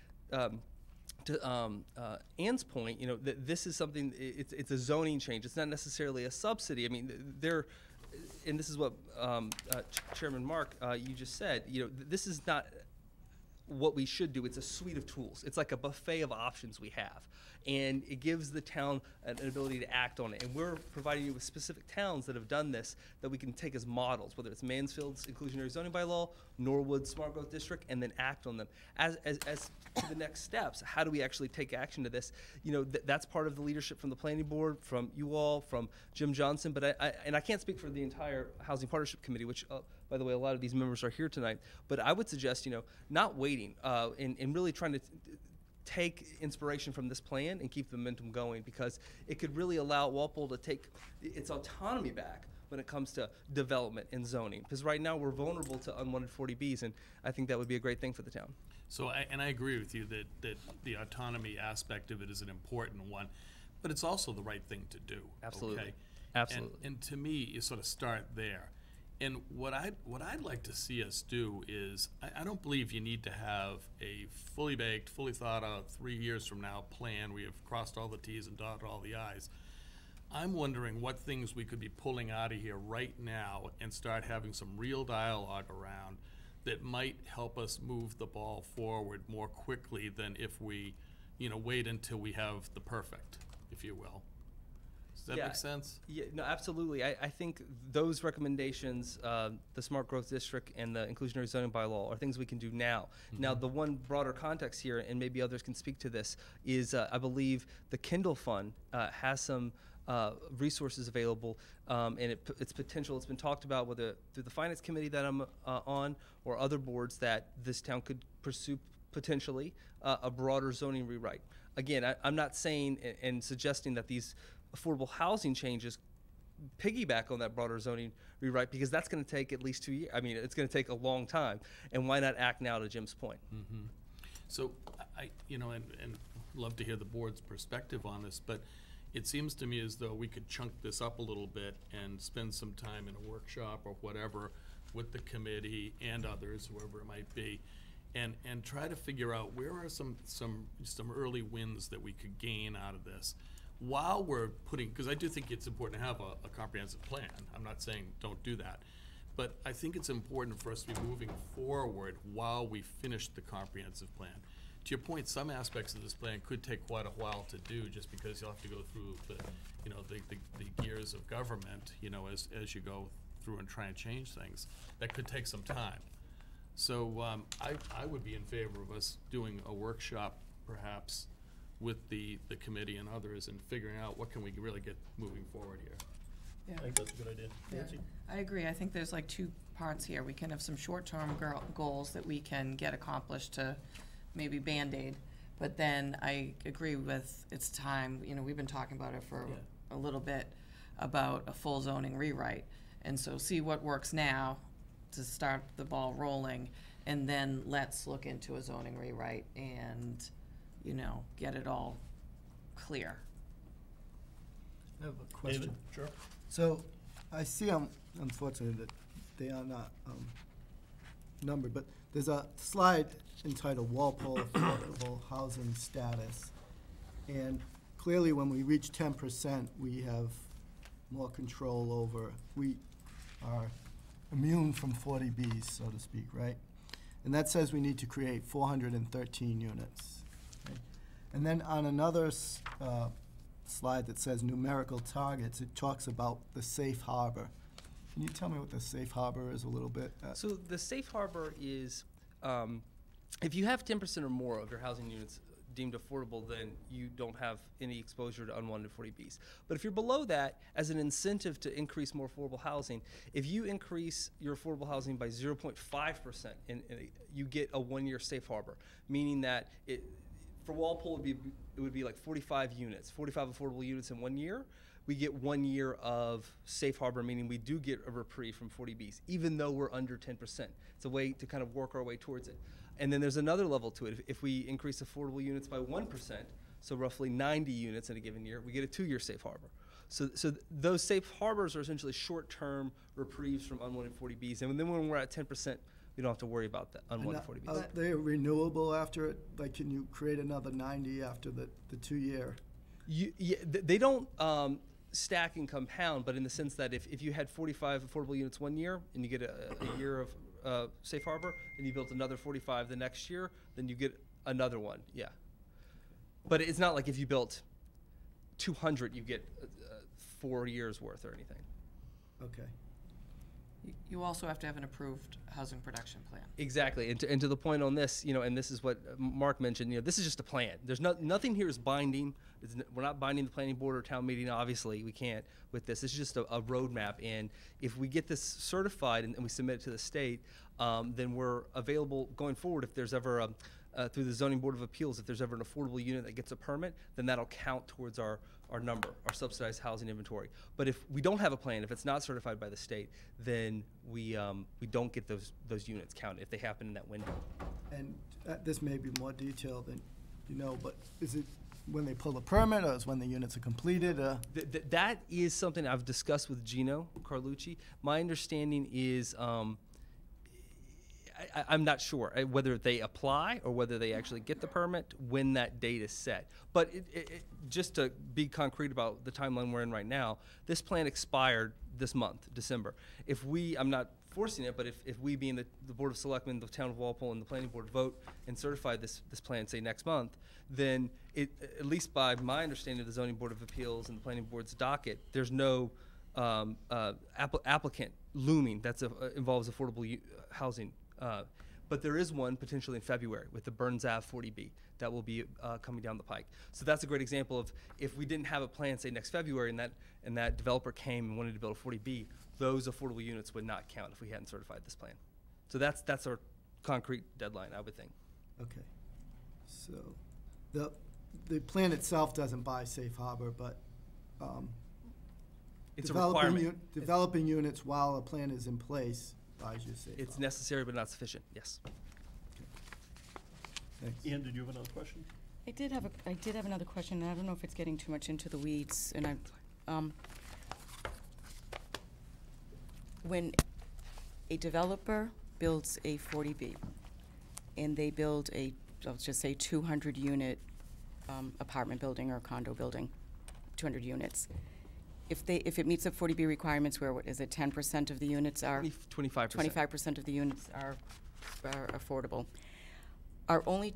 to Ann's point, you know, this is something, it's a zoning change. It's not necessarily a subsidy. I mean, and this is what Chairman Mark, you just said, you know, this is not what we should do. It's a suite of tools. It's like a buffet of options we have. And it gives the town an ability to act on it. And we're providing you with specific towns that have done this that we can take as models, whether it's Mansfield's inclusionary zoning bylaw, Norwood's smart growth district, and then act on them. As to the next steps, how do we actually take action to this? You know, that's part of the leadership from the planning board, from you all, from Jim Johnson, but I can't speak for the entire Housing Partnership Committee, which, by the way, a lot of these members are here tonight, but I would suggest, you know, not waiting and really trying to take inspiration from this plan and keep the momentum going, because it could really allow Walpole to take its autonomy back when it comes to development and zoning. Because right now we're vulnerable to unwanted 40Bs, and I think that would be a great thing for the town. So, I agree with you that the autonomy aspect of it is an important one, but it's also the right thing to do. Absolutely. Okay? Absolutely. And to me, you sort of start there. And what I'd like to see us do is, I don't believe you need to have a fully baked, fully thought out 3 years from now plan. We have crossed all the T's and dotted all the I's. I'm wondering what things we could be pulling out of here right now and start having some real dialogue around that might help us move the ball forward more quickly than if we, you know, wait until we have the perfect, if you will. Does that make sense? Yeah, no, absolutely. I think those recommendations, the smart growth district and the inclusionary zoning bylaw, are things we can do now. Mm-hmm. Now, the one broader context here, and maybe others can speak to this, is I believe the Kindle Fund has some resources available, and its potential. It's been talked about whether through the Finance Committee that I'm on or other boards that this town could pursue potentially a broader zoning rewrite. Again, I'm not saying and suggesting that these affordable housing changes piggyback on that broader zoning rewrite, because that's going to take at least 2 years. I mean, it's going to take a long time, and why not act now, to Jim's point? Mm-hmm. So you know, and love to hear the board's perspective on this, but it seems to me as though we could chunk this up a little bit and spend some time in a workshop or whatever with the committee and others, whoever it might be, and try to figure out where are some early wins that we could gain out of this while we're putting, because I do think it's important to have a comprehensive plan. I'm not saying don't do that. But I think it's important for us to be moving forward while we finish the comprehensive plan. To your point, some aspects of this plan could take quite a while to do, just because you'll have to go through the gears of government, as you go through and try and change things. That could take some time. So I would be in favor of us doing a workshop, perhaps, with the committee and others, and figuring out what can we really get moving forward here. Yeah. I think that's a good idea. Nancy? I agree. I think there's like two parts here. We can have some short-term goals that we can get accomplished to maybe Band-Aid, but then I agree with it's time, we've been talking about it for a little bit, about a full zoning rewrite. And so see what works now to start the ball rolling, and then let's look into a zoning rewrite and, get it all clear. I have a question. David? Sure. So I see, unfortunately, that they are not numbered, but there's a slide entitled Walpole Affordable Housing Status. And clearly, when we reach 10%, we have more control over, we are immune from 40Bs, so to speak, right? And that says we need to create 413 units. Okay? And then on another slide that says numerical targets, it talks about the safe harbor. Can you tell me what the safe harbor is a little bit? So the safe harbor is, if you have 10% or more of your housing units deemed affordable, then you don't have any exposure to unwanted 40Bs. But if you're below that, as an incentive to increase more affordable housing, if you increase your affordable housing by 0.5%, you get a 1-year safe harbor, meaning that for Walpole, it would be like 45 units, 45 affordable units in 1 year. We get 1 year of safe harbor, meaning we do get a reprieve from 40Bs, even though we're under 10%. It's a way to kind of work our way towards it. And then there's another level to it. If we increase affordable units by 1%, so roughly 90 units in a given year, we get a 2-year safe harbor. So those safe harbors are essentially short-term reprieves from unwanted 40Bs. And then when we're at 10%, we don't have to worry about that unwanted 40Bs. Are they renewable after it? Like, can you create another 90 after the 2-year? They don't stack and compound, but in the sense that if you had 45 affordable units 1 year and you get a year of safe harbor, and you built another 45 the next year, then you get another one, yeah. But it's not like if you built 200, you get 4 years worth or anything. Okay. You also have to have an approved housing production plan. Exactly, and to the point on this, and this is what Mark mentioned, this is just a plan. There's nothing here is binding. We're not binding the planning board or town meeting, obviously, we can't with this. It's just a roadmap, and if we get this certified and we submit it to the state, then we're available going forward. If there's ever through the Zoning Board of Appeals, if there's ever an affordable unit that gets a permit, then that'll count towards our number, our subsidized housing inventory. But if we don't have a plan, if it's not certified by the state, then we don't get those units counted if they happen in that window. And this may be more detailed than but is it when they pull the permit, or is when the units are completed? That is something I've discussed with Gino Carlucci. My understanding is I'm not sure whether they apply or whether they actually get the permit when that date is set. But just to be concrete about the timeline we're in right now, this plan expired this month, December. I'm not forcing it, but if we, being the Board of Selectmen, the Town of Walpole, and the Planning Board vote and certify this plan, say next month, then at least by my understanding of the Zoning Board of Appeals and the Planning Board's docket, there's no applicant looming that involves affordable housing. But there is one potentially in February with the Burns Ave 40B that will be coming down the pike. So that's a great example of if we didn't have a plan, say next February, and that developer came and wanted to build a 40B, those affordable units would not count if we hadn't certified this plan. So that's our concrete deadline, I would think. Okay. So the plan itself doesn't buy safe harbor, but it's a requirement. Developing units while a plan is in place buys you safe It's harbor. necessary but not sufficient, yes. Thanks. Ian, did you have another question? I did have another question, and I don't know if it's getting too much into the weeds, and when a developer builds a 40B, and they build a, let's just say 200-unit apartment building or condo building, 200 units. If it meets the 40B requirements, where, what is it, 10% of the units are? 25%. 25% of the units are affordable. Are only,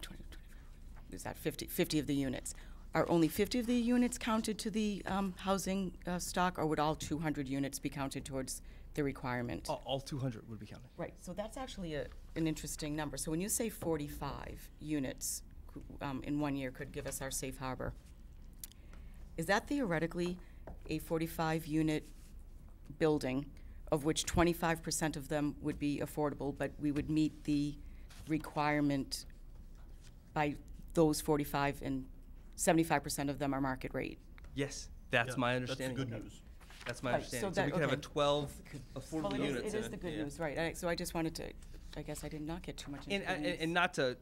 20, 25, is that 50 of the units? Are only 50 of the units counted to the housing stock, or would all 200 units be counted towards the requirement? All 200 would be counted. Right, so that's actually an interesting number. So when you say 45 units in 1 year could give us our safe harbor, is that theoretically a 45-unit building, of which 25% of them would be affordable, but we would meet the requirement by those 45, and 75% of them are market rate? Yes, that's Yeah, my that's the understanding. good news. That's my Right, so understanding. So we that- could have a okay. 12 affordable Well, units. it in is the good yeah. news, right. So I just wanted to, I guess I did not get too much into the weeds. And not to,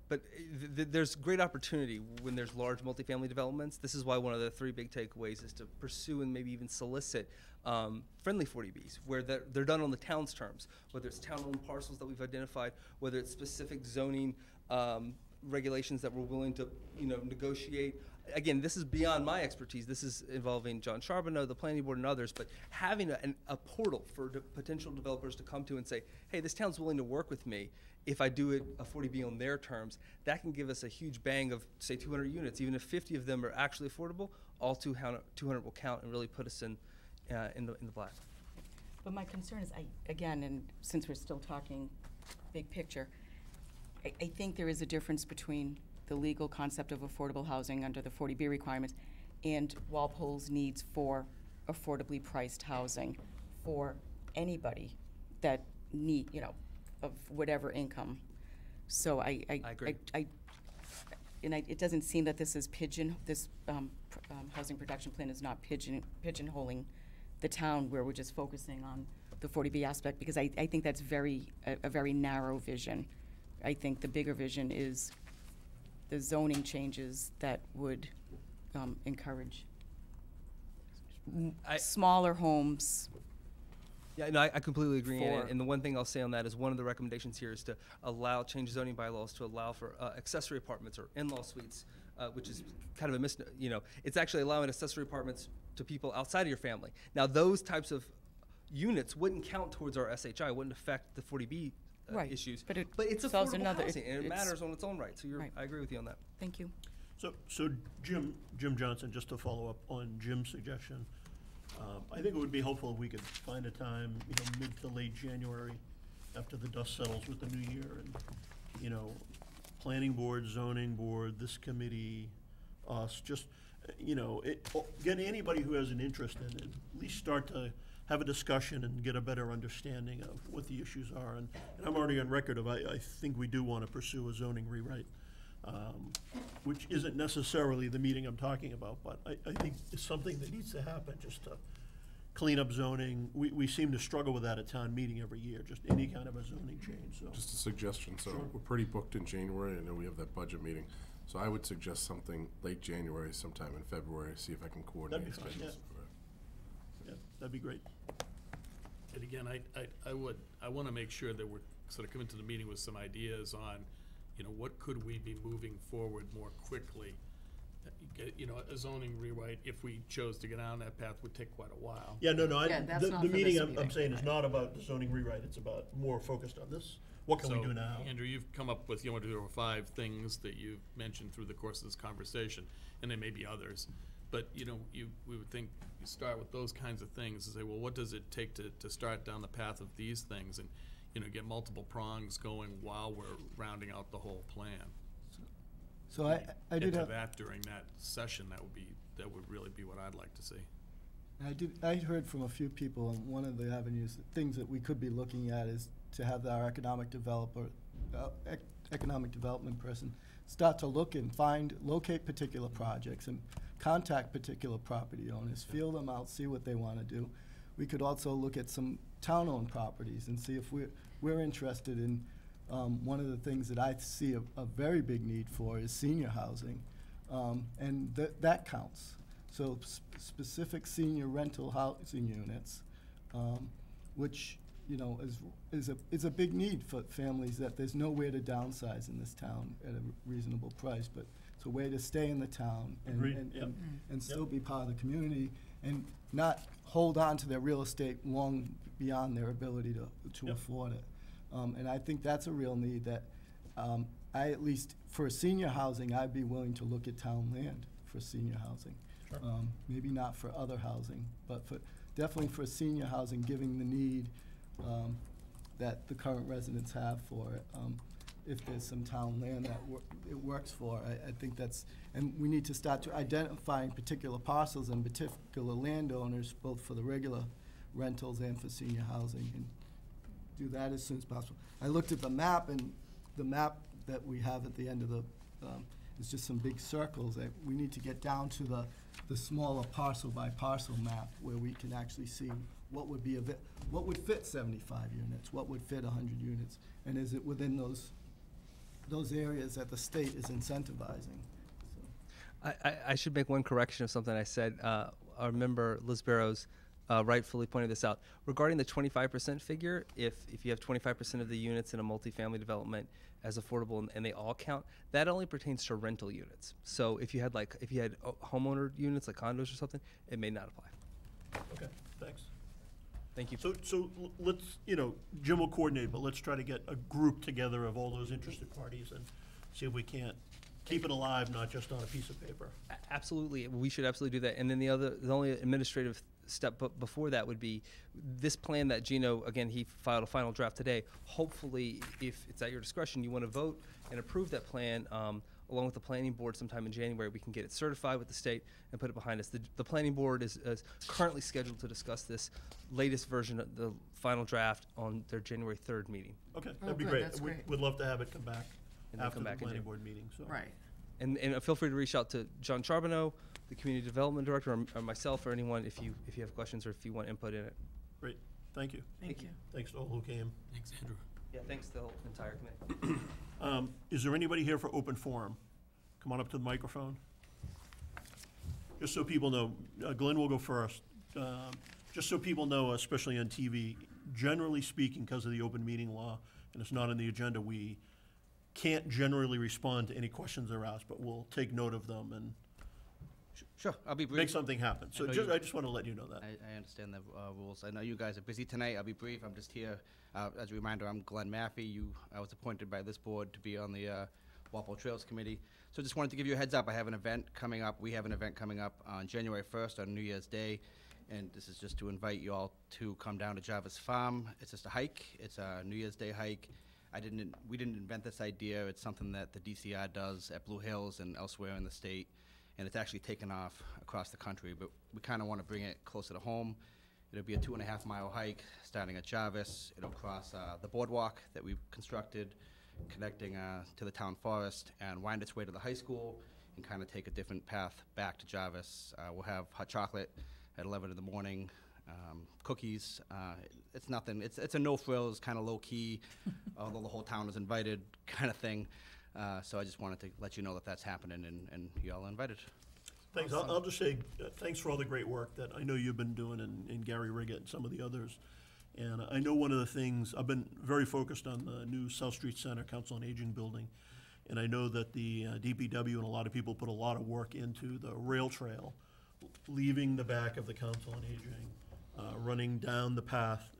but there's great opportunity when there's large multifamily developments. This is why one of the 3 big takeaways is to pursue and maybe even solicit friendly 40Bs, where they're done on the town's terms, whether it's town-owned parcels that we've identified, whether it's specific zoning regulations that we're willing to, negotiate. Again, this is beyond my expertise. This is involving John Charbonneau, the planning board, and others, but having a portal for potential developers to come to and say, hey, this town's willing to work with me if I do it a 40B on their terms, that can give us a huge bang of, say, 200 units. Even if 50 of them are actually affordable, all 200 will count and really put us in the black. But my concern is, again, and since we're still talking big picture, I think there is a difference between the legal concept of affordable housing under the 40B requirements and Walpole's needs for affordably priced housing for anybody that of whatever income. So I agree. It doesn't seem that this is housing production plan is not pigeonholing the town, where we're just focusing on the 40B aspect, because I think that's a very narrow vision. I think the bigger vision is the zoning changes that would encourage smaller homes. Yeah, no, I completely agree. For- And the one thing I'll say on that is one of the recommendations here is to change zoning bylaws to allow for accessory apartments or in-law suites, which is kind of it's actually allowing accessory apartments to people outside of your family. Now, those types of units wouldn't count towards our SHI, wouldn't affect the 40B Right, issues. but it it's solves affordable another- housing, and it it's- matters on its own right. So Right. I agree with you on that. Thank you. So Jim Johnson, just to follow up on Jim's suggestion, I think it would be helpful if we could find a time, mid to late January, after the dust settles with the new year, and, planning board, zoning board, this committee, us, just, get anybody who has an interest in it, at least start to have a discussion and get a better understanding of what the issues are. And I'm already on record of, I think we do want to pursue a zoning rewrite, which isn't necessarily the meeting I'm talking about, but I think it's something that needs to happen, just to clean up zoning. We seem to struggle with that at town meeting every year, just any kind of a zoning change, so. Just a suggestion, so Sure. we're pretty booked in January, I know we have that budget meeting, so I would suggest something late January, sometime in February, see if I can coordinate That'd be fine, schedules. Yeah, that'd be great. And again, I want to make sure that we're sort of coming to the meeting with some ideas on, what could we be moving forward more quickly? A zoning rewrite, if we chose to get down that path, would take quite a while. Yeah, no, Yeah, that's the not the for meeting this I'm meeting, saying is right. not about the zoning rewrite, it's about more focused on this. What can we So, do now? Andrew, you've come up with, 1, 2, 3, 4, 5 things that you've mentioned through the course of this conversation, and there may be others. But, we would think you start with those kinds of things and say, well, what does it take to start down the path of these things and, get multiple prongs going while we're rounding out the whole plan? So I Get did to have, that during that session, that would really be what I'd like to see. I heard from a few people, and one of the avenues, things that we could be looking at is to have our economic development person start to look and locate particular projects and contact particular property owners, feel them out, see what they want to do. We could also look at some town-owned properties and see if we're interested in, one of the things that I see a very big need for is senior housing, and that counts. So specific senior rental housing units, which, you know, is a big need for families, that there's nowhere to downsize in this town at a reasonable price, but it's a way to stay in the town Agreed, and yep. still be part of the community and not hold on to their real estate long beyond their ability to Yep. afford it. And I think that's a real need that, at least for senior housing, I'd be willing to look at town land for senior housing. Sure. Maybe not for other housing, but definitely for senior housing, given the need that the current residents have for it. If there's some town land that it works for, I think that's, and we need to start to identifying particular parcels and particular landowners, both for the regular rentals and for senior housing, and do that as soon as possible. I looked at the map, and the map that we have at the end of the, is just some big circles. That we need to get down to the smaller parcel by parcel map, where we can actually see what would be what would fit 75 units, what would fit 100 units, and is it within those areas that the state is incentivizing. So. I should make one correction of something I said. Our member, Liz Barrows, rightfully pointed this out. Regarding the 25% figure, if you have 25% of the units in a multifamily development as affordable and they all count, that only pertains to rental units. So if you had homeowner units like condos or something, it may not apply. Okay, thanks. Thank you. So let's, Jim will coordinate, but let's try to get a group together of all those interested parties and see if we can't keep it alive, not just on a piece of paper. Absolutely, we should absolutely do that. And then the only administrative step before that would be this plan that Gino, again, he filed a final draft today. Hopefully, if it's at your discretion, you want to vote and approve that plan along with the planning board sometime in January. We can get it certified with the state and put it behind us. The planning board is currently scheduled to discuss this latest version of the final draft on their January 3rd meeting. Okay, Oh, that'd be good, great. that's great. We'd love to have it come back And then after come the back in planning January. board meeting, so. Right. And feel free to reach out to John Charbonneau, the community development director, or myself, or anyone if you have questions or if you want input in it. Great, thank you. Thank you. Thanks to all who came. Thanks, Andrew. Yeah, thanks to the whole entire committee. Is there anybody here for open forum? Come on up to the microphone. Just so people know, Glenn will go first. Just so people know, especially on TV, generally speaking, because of the open meeting law, and it's not on the agenda, we can't generally respond to any questions they're asked, but we'll take note of them and Sure, I'll be brief. make something happen. So I just want to let you know that. I understand the rules. I know you guys are busy tonight. I'll be brief. I'm just here. As a reminder, I'm Glenn Maffey. I was appointed by this board to be on the Walpole Trails Committee. So just wanted to give you a heads up. I have an event coming up. We have an event coming up on January 1st on New Year's Day. And this is just to invite you all to come down to Jarvis Farm. It's just a hike. It's a New Year's Day hike. We didn't invent this idea. It's something that the DCR does at Blue Hills and elsewhere in the state. And it's actually taken off across the country, but we kind of want to bring it closer to home. It'll be a 2.5-mile hike starting at Jarvis. It'll cross the boardwalk that we've constructed, connecting to the town forest, and wind its way to the high school and kind of take a different path back to Jarvis. We'll have hot chocolate at 11 in the morning, cookies. It's nothing. It's a no-frills, kind of low-key, although the whole town is invited kind of thing. So I just wanted to let you know that that's happening, and you all are invited. Thanks. Awesome. I'll just say thanks for all the great work that I know you've been doing, and Gary Riggett and some of the others. And I know one of the things, I've been very focused on the new South Street Center Council on Aging building. And I know that the DPW and a lot of people put a lot of work into the rail trail, leaving the back of the Council on Aging, running down the path,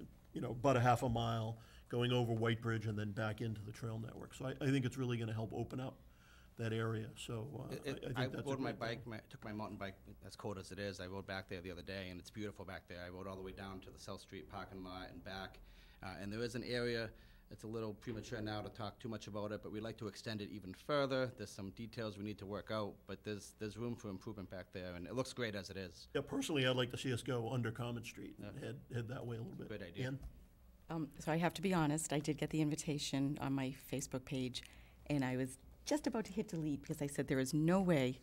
about a half a mile, going over White Bridge and then back into the trail network. So I think it's really going to help open up that area. So I think that's a rode my great bike, thing. took my mountain bike, as cold as it is. I rode back there the other day, and it's beautiful back there. I rode all the way down to the South Street parking lot and back. And there is an area, it's a little premature now to talk too much about it, but we'd like to extend it even further. There's some details we need to work out, but there's room for improvement back there, and it looks great as it is. Yeah, personally, I'd like to see us go under Common Street and head that way a little bit. Great idea. Ann? So I have to be honest, I did get the invitation on my Facebook page, and I was just about to hit delete because I said there is no way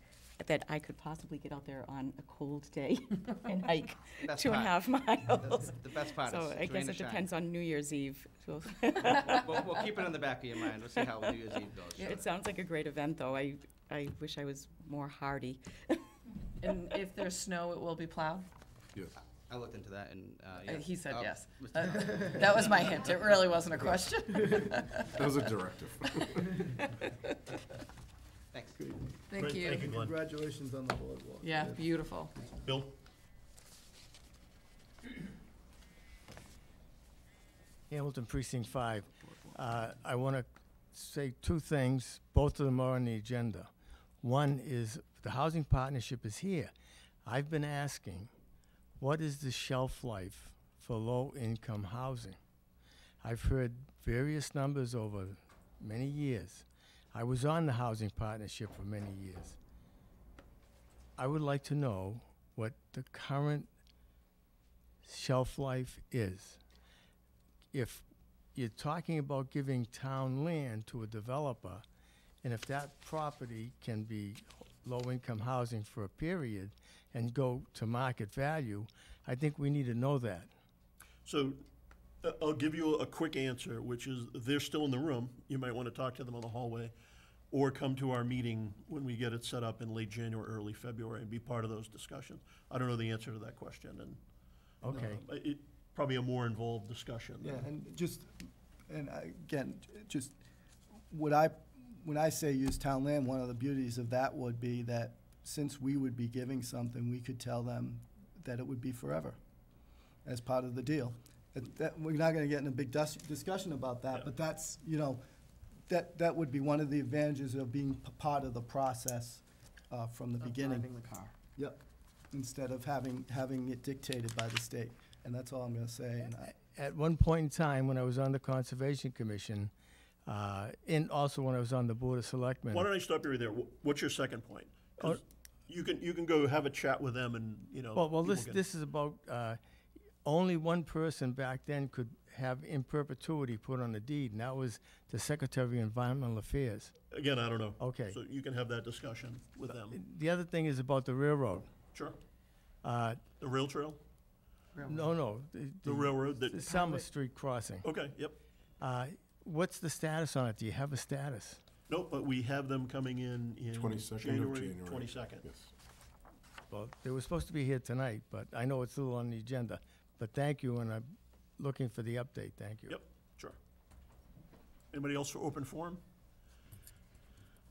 that I could possibly get out there on a cold day and hike Best 2.5 miles. The best part So is I it's rain guess or it shine. depends on New Year's Eve. So We'll keep it in the back of your mind. We'll see how New Year's Eve goes. It sounds like a great event, though. I wish I was more hardy. And if there's snow, it will be plowed? Yes. I looked into that and, yeah. He said yes. Mr. That was my hint. It really wasn't a question. That was a directive. Thanks. Thank Great, you. thank you, Glenn. Congratulations on the boardwalk. Yeah, beautiful. Bill? Hamilton Precinct 5. I want to say two things. Both of them are on the agenda. One is the housing partnership is here. I've been asking, what is the shelf life for low-income housing? I've heard various numbers over many years. I was on the housing partnership for many years. I would like to know what the current shelf life is. If you're talking about giving town land to a developer, and if that property can be low-income housing for a period and go to market value, I think we need to know that. So I'll give you a quick answer, which is they're still in the room. You might want to talk to them in the hallway, or come to our meeting when we get it set up in late January, early February, and be part of those discussions. I don't know the answer to that question, and Okay. it probably a more involved discussion. Yeah, and again, just when I say use town land, one of the beauties of that would be that since we would be giving something, we could tell them that it would be forever as part of the deal. We're not gonna get in a big discussion about that, Yeah. but that's, that would be one of the advantages of being part of the process from the beginning. Driving the car. Yep, instead of having it dictated by the state. And that's all I'm gonna say. And At one point in time, when I was on the Conservation Commission, and also when I was on the Board of Selectmen. Why don't I stop you right there? What's your second point? 'Cause you can go have a chat with them and, Well, people this, can- this is about, only one person back then could have in perpetuity put on the deed, and that was the Secretary of Environmental Affairs. Again, I don't know. Okay. So you can have that discussion with them. The other thing is about the railroad. Sure. Uh, The rail trail? no. The railroad that, The Summer Street crossing. okay, yep. What's the status on it? Do you have a status? Nope, but we have them coming in 22nd of January January. 22nd. Yes. Well, they were supposed to be here tonight, but I know it's still on the agenda. But thank you, and I'm looking for the update. Thank you. Yep, sure. Anybody else for open forum?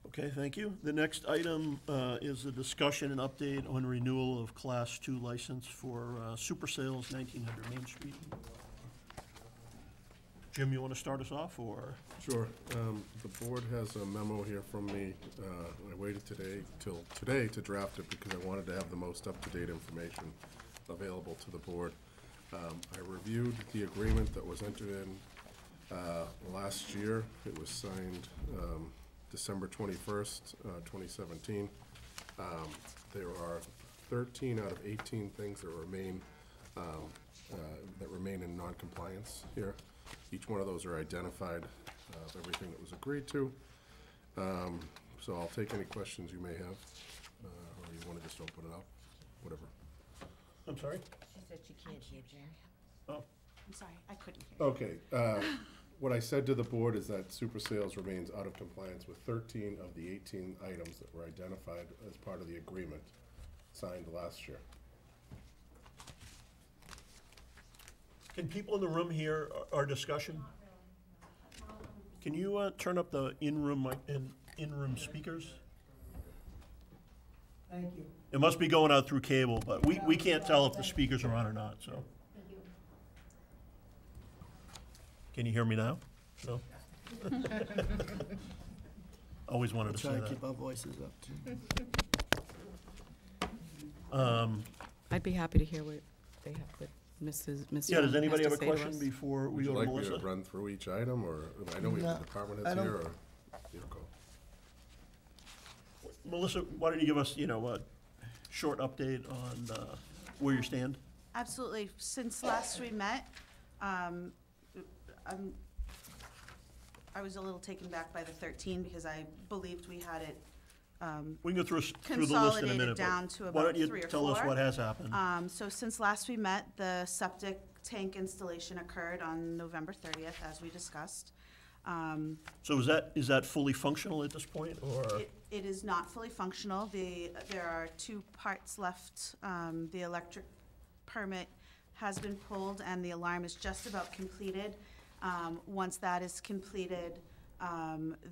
Okay, thank you. The next item is a discussion and update on renewal of Class 2 license for Super Sales, 1900 Main Street. Jim, you want to start us off, or? Sure. The board has a memo here from me. I waited till today to draft it because I wanted to have the most up-to-date information available to the board. I reviewed the agreement that was entered in last year. It was signed December 21st, 2017. There are 13 out of 18 things that remain in non-compliance here. Each one of those are identified of everything that was agreed to. So I'll take any questions you may have, or you want to just open it up, whatever. I'm sorry? She said she can't hear Jerry. Oh, I'm sorry, I couldn't hear. Okay, what I said to the board is that Super Sales remains out of compliance with 13 of the 18 items that were identified as part of the agreement signed last year. can people in the room hear our discussion? Can you turn up the in-room speakers? Thank you. It must be going out through cable, but we can't tell if the speakers are on or not, so. Can you hear me now? No? Always wanted to say Try to that. keep our voices up, too. I'd be happy to hear what they have, what Ms. Yeah, does Young anybody has have to a say to question us. before we Would you go to like me to Melissa? run through each item, or, I know we have the department I heads don't- here, or, you go. Melissa, why don't you give us, a short update on where you stand? Absolutely. Since last we met, I was a little taken back by the 13 because I believed we had it We can go through the list in a consolidated minute. but down to why about don't you 3 or 4. tell us what has happened? So since last we met, the septic tank installation occurred on November 30th, as we discussed. So is that fully functional at this point, or? It is not fully functional. There are 2 parts left. The electric permit has been pulled, and the alarm is just about completed. Once that is completed,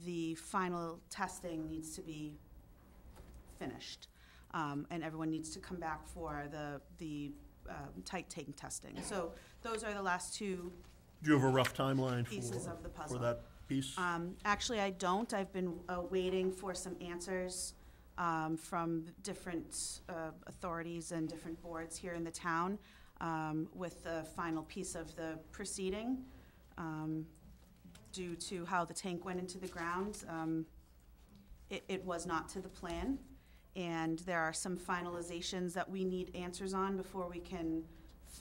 the final testing needs to be finished. And everyone needs to come back for the tight tank testing. So those are the last two Do you have a rough timeline pieces of the puzzle. for that piece? Actually, I don't. I've been waiting for some answers from different authorities and different boards here in the town with the final piece of the proceeding. Due to how the tank went into the ground, it was not to the plan. And there are some finalizations that we need answers on before we can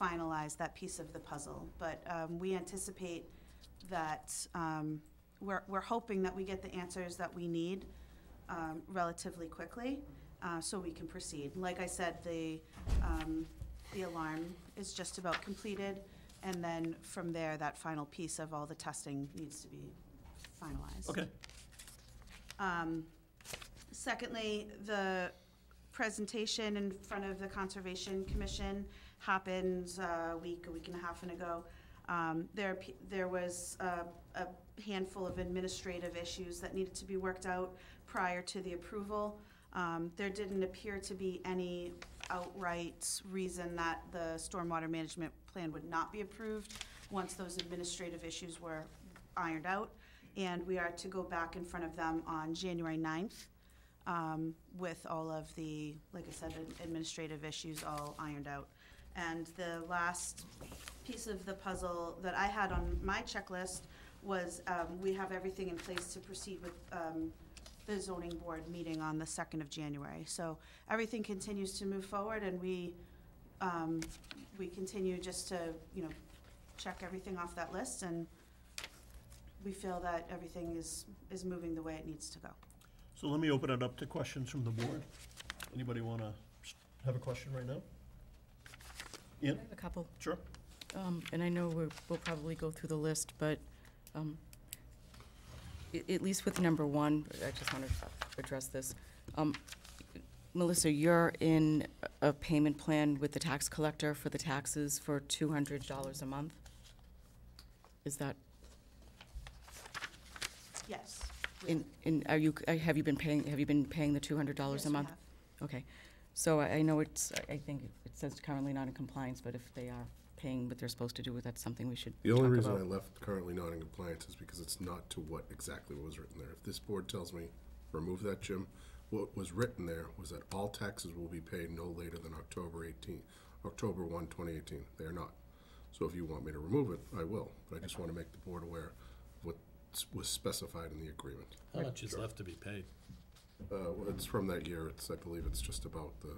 finalize that piece of the puzzle. But we anticipate that we're hoping that we get the answers that we need relatively quickly so we can proceed. Like I said, the alarm is just about completed, and then from there, that final piece of all the testing needs to be finalized. Okay. Secondly, the presentation in front of the Conservation Commission happened a week and a half ago. There was a handful of administrative issues that needed to be worked out prior to the approval. There didn't appear to be any outright reason that the stormwater management plan would not be approved once those administrative issues were ironed out. And we are to go back in front of them on January 9th with all of the, like I said, administrative issues all ironed out. And the last piece of the puzzle that I had on my checklist was we have everything in place to proceed with the zoning board meeting on the 2nd of January. So everything continues to move forward, and we continue just to, check everything off that list, and we feel that everything is moving the way it needs to go. So let me open it up to questions from the board. Anybody want to have a question right now? Ian? I have a couple. Sure. And I know we'll probably go through the list, but at least with number one, I just want to address this. Melissa, you're in a payment plan with the tax collector for the taxes for $200 a month? Is that? Yes. Have you been paying the $200 Yes, a we month? have. Okay. So I know I think it says currently not in compliance, but if they are paying what they're supposed to do, that's something we should The only talk reason about. I left currently not in compliance is because it's not to what exactly was written there. If this board tells me, remove that, Jim, what was written there was that all taxes will be paid no later than October 1, 2018. They are not. So if you want me to remove it, I will. But I just want to make the board aware of what was specified in the agreement. How much is left to be paid? Well, it's from that year. I believe it's just about the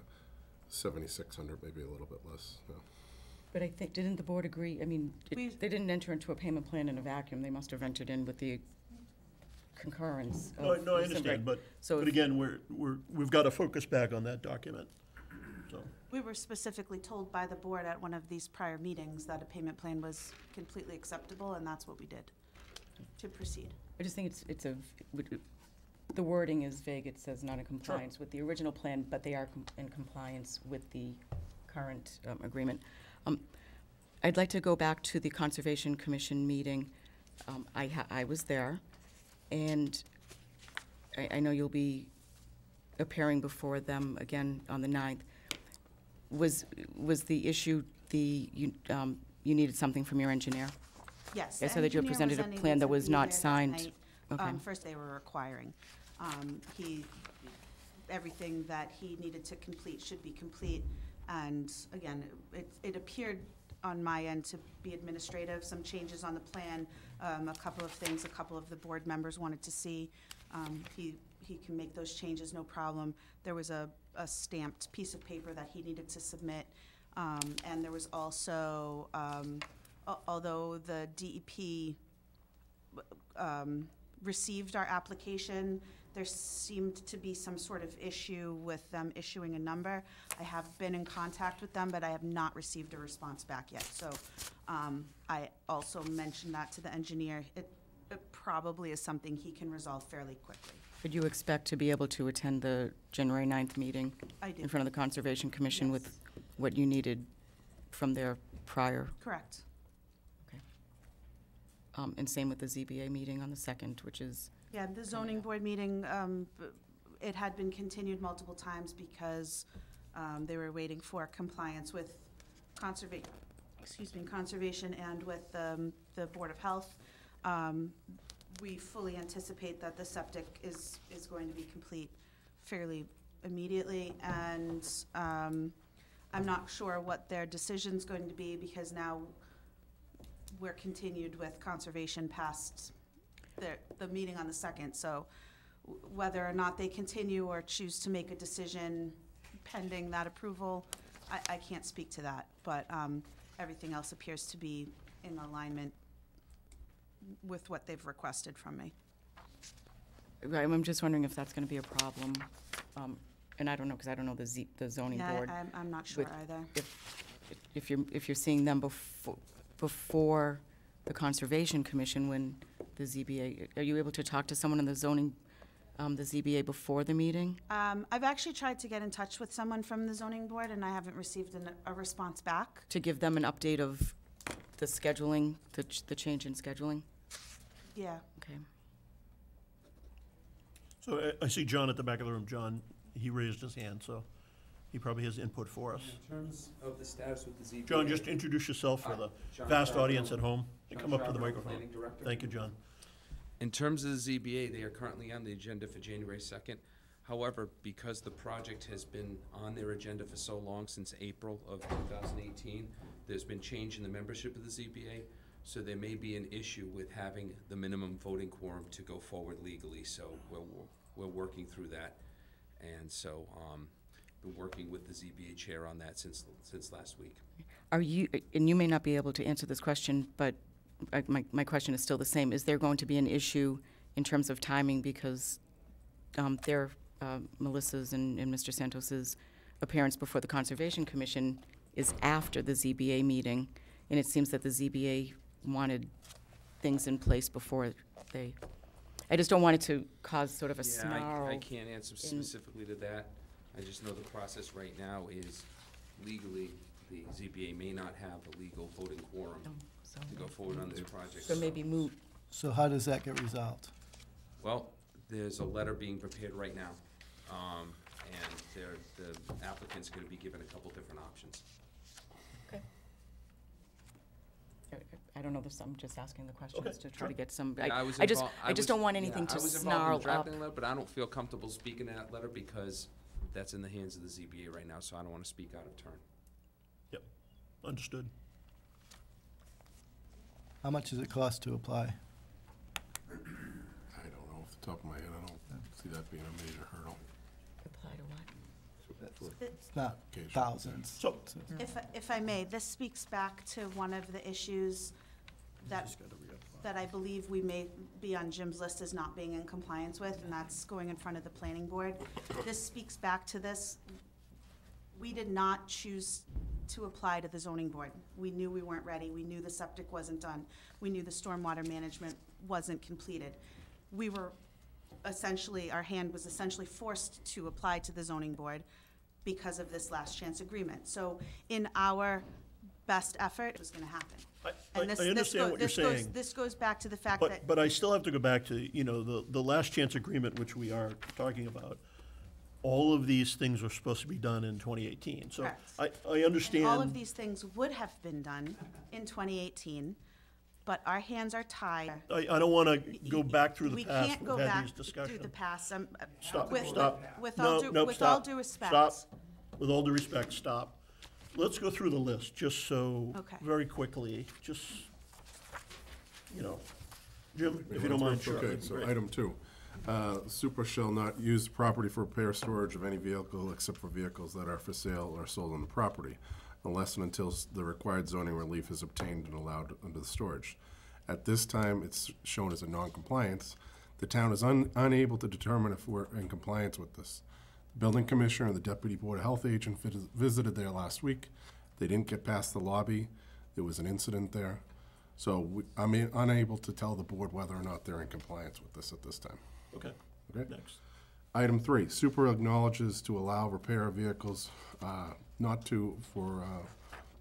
7,600, maybe a little bit less. Yeah. But I think, didn't the board agree, I mean, they didn't enter into a payment plan in a vacuum, they must have entered in with the concurrence of. No, I the understand, but So if- again, we've got to focus back on that document, so. We were specifically told by the board at one of these prior meetings that a payment plan was completely acceptable, and that's what we did to proceed. I just think the wording is vague, it says not in compliance with the original plan, but they are in compliance with the current agreement. I'd like to go back to the Conservation Commission meeting. I was there, and I know you'll be appearing before them again on the 9th. Was the issue you needed something from your engineer? Yes. I saw that you had presented a plan that was not signed. Okay. First, they were requiring. Everything that he needed to complete should be complete. And again, it appeared on my end to be administrative, some changes on the plan, a couple of things a couple of the board members wanted to see. He can make those changes, no problem. There was a stamped piece of paper that he needed to submit. And there was also, although the DEP received our application, there seemed to be some sort of issue with them issuing a number. I have been in contact with them, but I have not received a response back yet. So I also mentioned that to the engineer. It probably is something he can resolve fairly quickly. Would you expect to be able to attend the January 9th meeting? I do. In front of the Conservation Commission Yes. with what you needed from their prior? Correct. Okay. And same with the ZBA meeting on the 2nd, which is, Yeah, the zoning board meeting, it had been continued multiple times because they were waiting for compliance with conservation and with the Board of Health. We fully anticipate that the septic is going to be complete fairly immediately, and I'm not sure what their decision's going to be because now we're continued with conservation past the meeting on the 2nd, so whether or not they continue or choose to make a decision pending that approval, I can't speak to that, but everything else appears to be in alignment with what they've requested from me. right, I'm just wondering if that's going to be a problem. And I don't know, because I don't know the zoning board. Yeah, I'm not sure with- either. If you're seeing them before the Conservation Commission, when the ZBA, are you able to talk to someone in the zoning, the ZBA before the meeting? I've actually tried to get in touch with someone from the zoning board, and I haven't received a response back. To give them an update of the scheduling, the change in scheduling? Yeah. Okay. So I see John at the back of the room. John, he raised his hand, so he probably has input for us. In terms of the status with the ZBA. John, just introduce yourself for the John vast Charbonneau. audience at home, and John come up to the Charbonneau, microphone. Planning Director. Thank you, John. In terms of the ZBA, they are currently on the agenda for January 2nd. However, because the project has been on their agenda for so long, since April of 2018, there's been change in the membership of the ZBA, so there may be an issue with having the minimum voting quorum to go forward legally, so we're working through that. And so, been working with the ZBA chair on that since last week. Are you, and you may not be able to answer this question, but my question is still the same. Is there going to be an issue in terms of timing because Melissa's and Mr. Santos's appearance before the Conservation Commission is after the ZBA meeting, and it seems that the ZBA wanted things in place before they, I just don't want it to cause sort of a snarl. I can't answer specifically to that. I just know the process right now is legally, the ZBA may not have a legal voting quorum to go forward on this project. So maybe moot. So how does that get resolved? Well, there's a letter being prepared right now, and the applicant's gonna be given a couple different options. Okay. I don't know this, I'm just asking the questions Okay, to try sure. to get some, Yeah, I just don't want anything to I was involved snarl in drafting up. the letter, but I don't feel comfortable speaking that letter because that's in the hands of the ZBA right now, so I don't wanna speak out of turn. Yep, understood. How much does it cost to apply? I don't know off the top of my head. I don't see that being a major hurdle. Apply to what? It's not Occasional. thousands. So, If I may, this speaks back to one of the issues that I believe we may be on Jim's list as not being in compliance with, and that's going in front of the planning board. This speaks back to this. We did not choose to apply to the zoning board. We knew we weren't ready. We knew the septic wasn't done. We knew the stormwater management wasn't completed. We were essentially, our hand was essentially forced to apply to the zoning board because of this last chance agreement. So in our best effort, it was gonna happen. I understand what you're saying. This goes back to the fact that. But I still have to go back to, the last chance agreement, which we are talking about. All of these things were supposed to be done in 2018. So Correct. I understand. All of these things would have been done in 2018, but our hands are tied. I don't want to go back through the We past. can't go We've had back these discussions. through the past. Stop, With stop. all Stop. due respect. Stop. With all due respect, stop. Let's go through the list, just so, Okay. very quickly, just, Jim, if you don't mind, sure. Okay, so item 2. Super shall not use the property for repair or storage of any vehicle except for vehicles that are for sale or sold on the property, unless and until the required zoning relief is obtained and allowed under the storage. At this time, it's shown as a non-compliance. The town is unable to determine if we're in compliance with this. The building commissioner and the deputy board of health agent visited there last week. They didn't get past the lobby. There was an incident there. So I'm unable to tell the board whether or not they're in compliance with this at this time. Okay, Okay? next. Item 3, super acknowledges to allow repair of vehicles, not to, for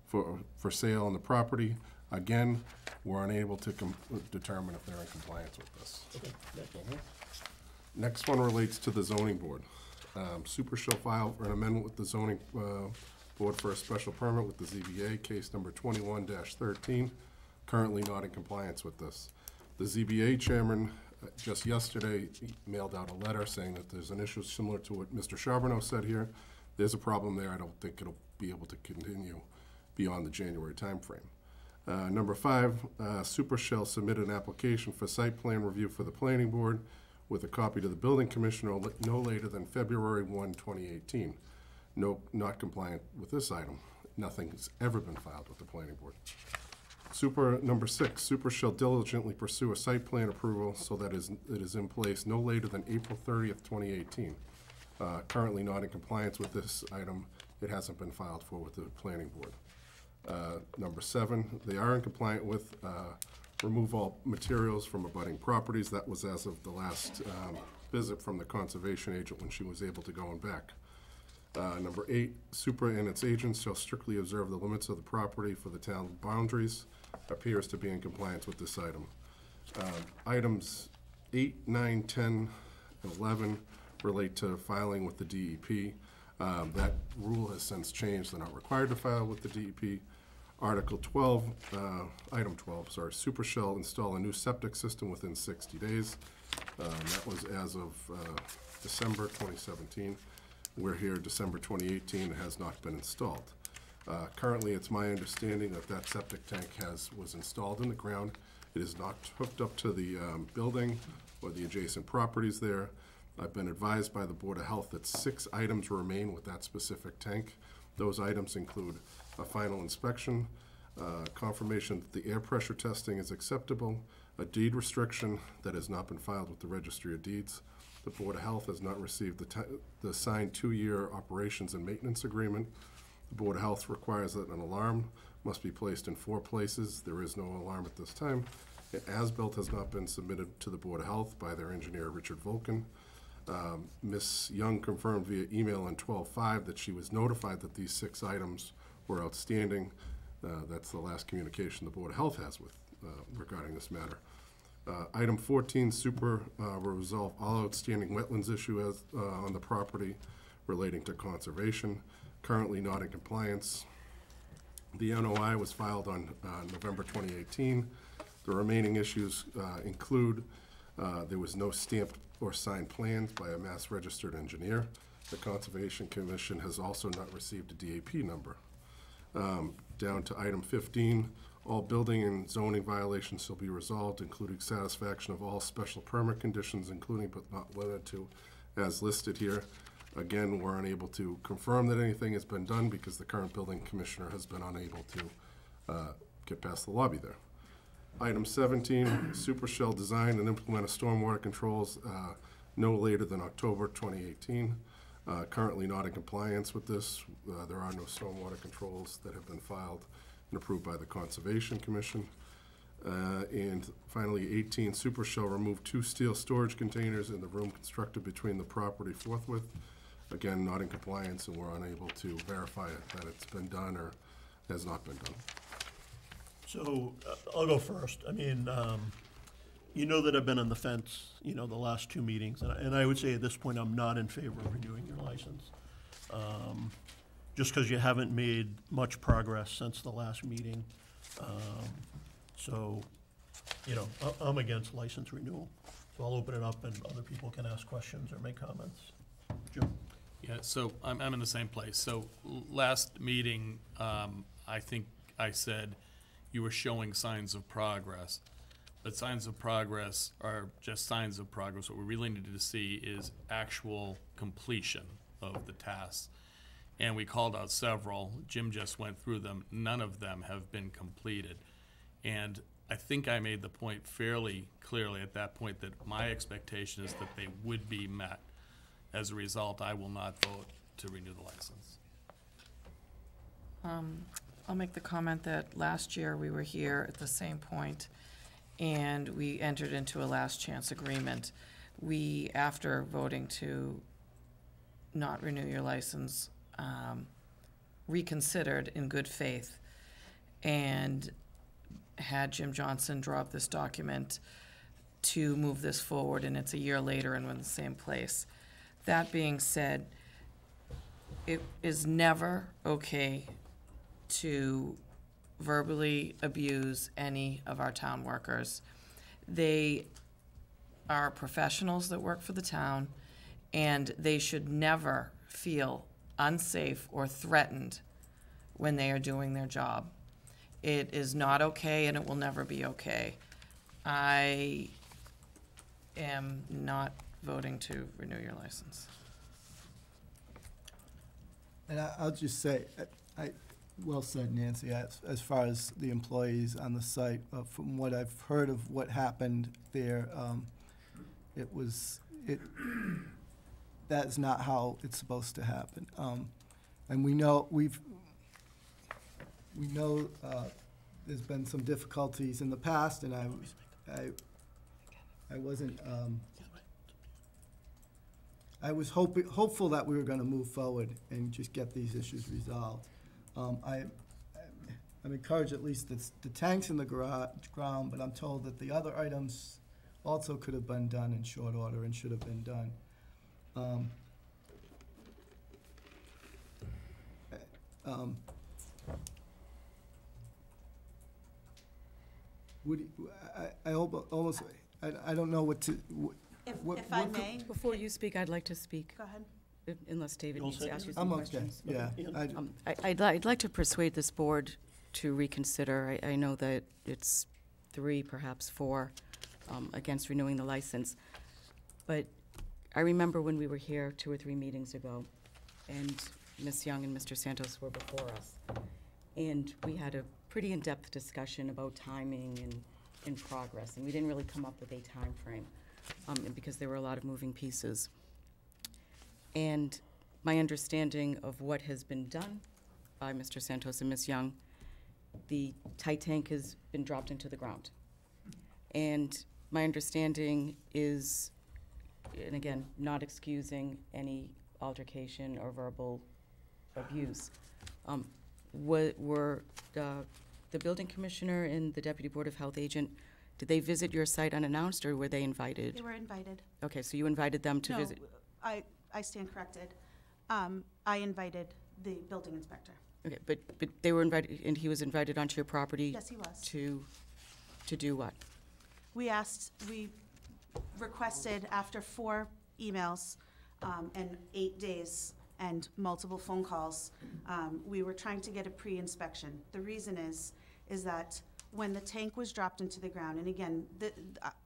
for sale on the property. Again, we're unable to determine if they're in compliance with this. Next one relates to the zoning board. Super shall file for an amendment with the zoning board for a special permit with the ZBA, case number 21-13, currently not in compliance with this. The ZBA chairman just yesterday mailed out a letter saying that there's an issue similar to what Mr. Charbonneau said here. There's a problem there. I don't think it'll be able to continue beyond the January timeframe. Number 5, Super shall submit an application for site plan review for the planning board with a copy to the building commissioner no later than February 1, 2018. No, not compliant with this item. Nothing has ever been filed with the planning board. Number 6, Super shall diligently pursue a site plan approval so that it is in place no later than April 30th, 2018. Currently not in compliance with this item. It hasn't been filed for with the planning board. Number 7, they are in compliant with remove all materials from abutting properties. That was as of the last visit from the conservation agent when she was able to go and back. Number 8, Super and its agents shall strictly observe the limits of the property for the town boundaries. Appears to be in compliance with this item. Items 8, 9, 10, and 11 relate to filing with the DEP. That rule has since changed. They're not required to file with the DEP. Article 12, item 12, sorry, Super shall install a new septic system within 60 days. That was as of December 2017. We're here December 2018. It has not been installed. Currently, it's my understanding that that septic tank was installed in the ground. It is not hooked up to the building or the adjacent properties there. I've been advised by the Board of Health that 6 items remain with that specific tank. Those items include a final inspection, confirmation that the air pressure testing is acceptable, a deed restriction that has not been filed with the Registry of Deeds. The Board of Health has not received the signed 2-year operations and maintenance agreement. The Board of Health requires that an alarm must be placed in 4 places. There is no alarm at this time. An as-built has not been submitted to the Board of Health by their engineer, Richard Volken. Ms. Young confirmed via email on 12/5 that she was notified that these 6 items were outstanding. That's the last communication the Board of Health has with regarding this matter. Item 14, Super will resolve all outstanding wetlands issues on the property relating to conservation. Currently not in compliance. The NOI was filed on November 2018. The remaining issues include there was no stamped or signed plans by a mass registered engineer. The Conservation Commission has also not received a DAP number. Down to item 15, all building and zoning violations shall be resolved, including satisfaction of all special permit conditions, including but not limited to, as listed here. Again, we're unable to confirm that anything has been done because the current building commissioner has been unable to get past the lobby there. Item 17, Super shall design and implement a stormwater controls no later than October 2018. Currently not in compliance with this. There are no stormwater controls that have been filed and approved by the Conservation Commission. And finally, 18, Super shall remove 2 steel storage containers in the room constructed between the property forthwith. Again, not in compliance, and we're unable to verify that it's been done or has not been done. So I'll go first. I mean, you know that I've been on the fence, the last 2 meetings, and I would say at this point I'm not in favor of renewing your license. Just because you haven't made much progress since the last meeting. So, I'm against license renewal. So I'll open it up and other people can ask questions or make comments. Jim? Yeah, so I'm in the same place. So last meeting, I think I said you were showing signs of progress. But signs of progress are just signs of progress. What we really need to see is actual completion of the tasks. And we called out several. Jim just went through them. None of them have been completed. And I think I made the point fairly clearly at that point that my expectation is that they would be met. As a result, I will not vote to renew the license. I'll make the comment that last year we were here at the same point and we entered into a last chance agreement. We, after voting to not renew your license, reconsidered in good faith and had Jim Johnson draw up this document to move this forward, and it's a year later and we're in the same place. That being said, it is never okay to verbally abuse any of our town workers. They are professionals that work for the town, and they should never feel unsafe or threatened when they are doing their job. It is not okay, and it will never be okay. I am not voting to renew your license. And I'll just say, well said, Nancy, as far as the employees on the site, from what I've heard of what happened there, that's not how it's supposed to happen. And we know, there's been some difficulties in the past, and I wasn't, I was hopeful that we were gonna move forward and just get these issues resolved. I'm encouraged at least that the tank's in the ground, but I'm told that the other items also could have been done in short order and should have been done. I hope almost, I don't know what to, If I may. Before you speak, I'd like to speak. Go ahead. Unless David You'll needs to say ask you it? some I'm okay, questions. yeah. I'd like to persuade this board to reconsider. I know that it's 3, perhaps 4, against renewing the license. But I remember when we were here 2 or 3 meetings ago, and Ms. Young and Mr. Santos were before us. And we had a pretty in-depth discussion about timing and progress, and we didn't really come up with a time frame, because there were a lot of moving pieces. And my understanding of what has been done by Mr. Santos and Ms. Young, the tight tank has been dropped into the ground. And my understanding is, and again, not excusing any altercation or verbal abuse, were the building commissioner and the deputy board of health agent, did they visit your site unannounced, or were they invited? They were invited. Okay, so you invited them to visit? No, I stand corrected. I invited the building inspector. Okay, but they were invited, and he was invited onto your property? Yes, he was. To do what? We requested, after 4 emails and 8 days and multiple phone calls, we were trying to get a pre-inspection. The reason is that when the tank was dropped into the ground, and again,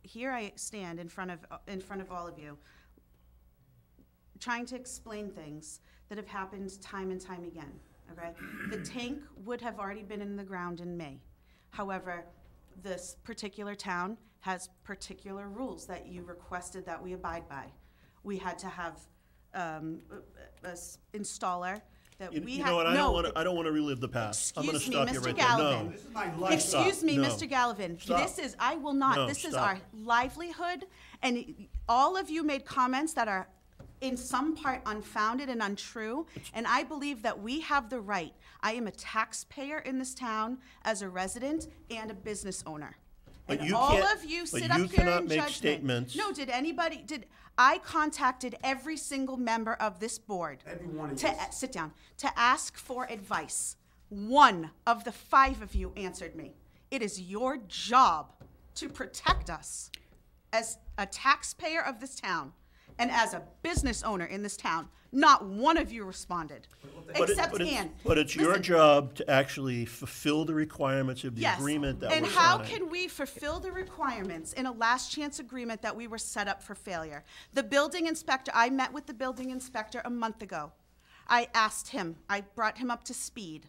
here I stand in front of all of you, trying to explain things that have happened time and time again, okay? The tank would have already been in the ground in May. However, this particular town has particular rules that you requested that we abide by. We had to have an installer that we You had. know what, No, I don't wanna relive the past. I'm gonna excuse me, stop you Mr. right there. No. Gallivan. This is my life. Excuse me, No. Mr. Gallivan. Stop. This is, I will not, No, this is stop. our livelihood, and all of you made comments that are in some part unfounded and untrue, and I believe that we have the right. I am a taxpayer in this town as a resident and a business owner. But And you all can't- of you but sit up you here cannot in make judgment. statements. No, I contacted every single member of this board. Sit down, to ask for advice. 1 of the 5 of you answered me. It is your job to protect us as a taxpayer of this town and as a business owner in this town. Not 1 of you responded, except Ann. But it's your Listen. job to actually fulfill the requirements of the Yes, agreement that and was how signed. can we fulfill the requirements in a last chance agreement that we were set up for failure? The building inspector, I met with the building inspector a month ago. I asked him, I brought him up to speed.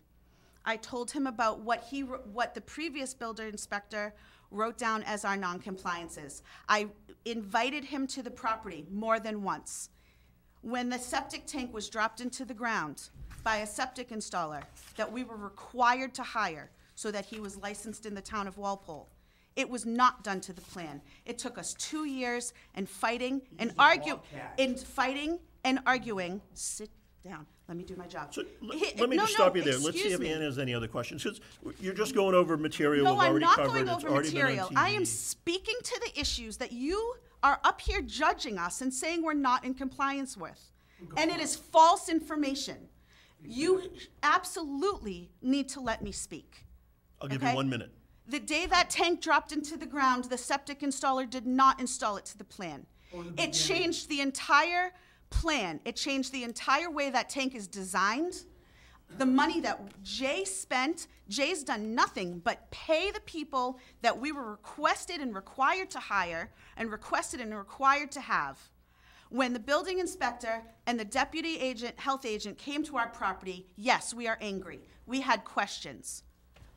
I told him about what the previous builder inspector wrote down as our non-compliances. I invited him to the property more than once. When the septic tank was dropped into the ground by a septic installer that we were required to hire so that he was licensed in the town of Walpole, it was not done to the plan. It took us 2 years and fighting and arguing. Sit down. Let me do my job. So, He- let me no, just stop no, you there. Let's see excuse if me. Ann has any other questions, because you're just going over material No, we've I'm already not covered. going It's over already been on material. I am TV. speaking to the issues that you are up here judging us and saying we're not in compliance with. And it is false information. You absolutely need to let me speak. I'll give you okay? 1 minute. The day that tank dropped into the ground, the septic installer did not install it to the plan. It changed the entire plan. It changed the entire way that tank is designed. The money that Jay spent, Jay's done nothing but pay the people that we were requested and required to hire and requested and required to have. When the building inspector and the deputy agent, health agent came to our property, yes, we are angry. We had questions.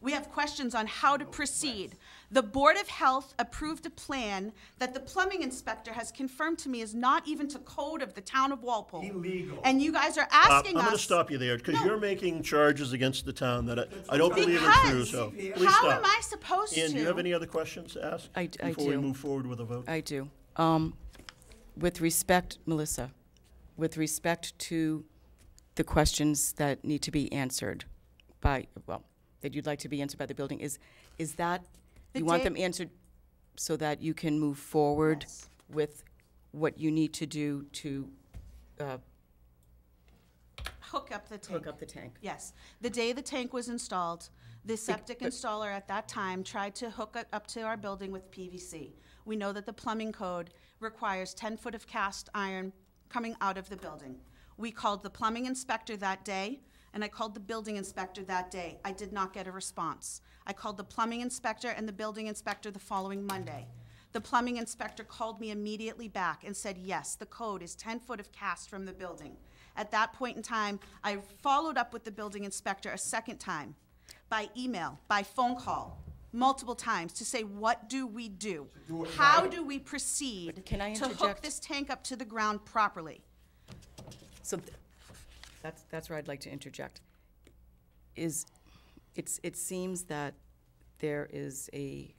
We have questions on how to proceed. The Board of Health approved a plan that the plumbing inspector has confirmed to me is not even to code of the town of Walpole. Illegal. And you guys are asking I'm us. going to stop you there, because No. you're making charges against the town that I don't believe are true, Because so please how stop. am I supposed Ann, to? do you have any other questions to ask I before we do. move forward with a vote? I do. With respect, Melissa, with respect to the questions that need to be answered by, well, that you'd like to be answered by the building, is that, The you want day- them answered so that you can move forward Yes. with what you need to do to Hook up the tank. hook up the tank? Yes. The day the tank was installed, the septic installer at that time tried to hook it up to our building with PVC. We know that the plumbing code requires 10 foot of cast iron coming out of the building. We called the plumbing inspector that day, and I called the building inspector that day. I did not get a response. I called the plumbing inspector and the building inspector the following Monday. The plumbing inspector called me immediately back and said, yes, the code is 10 foot of cast from the building. At that point in time, I followed up with the building inspector a second time, by email, by phone call, multiple times, to say, what do we do? How do we proceed Can I to hook interject? this tank up to the ground properly? So that's where I'd like to interject. It seems that there is a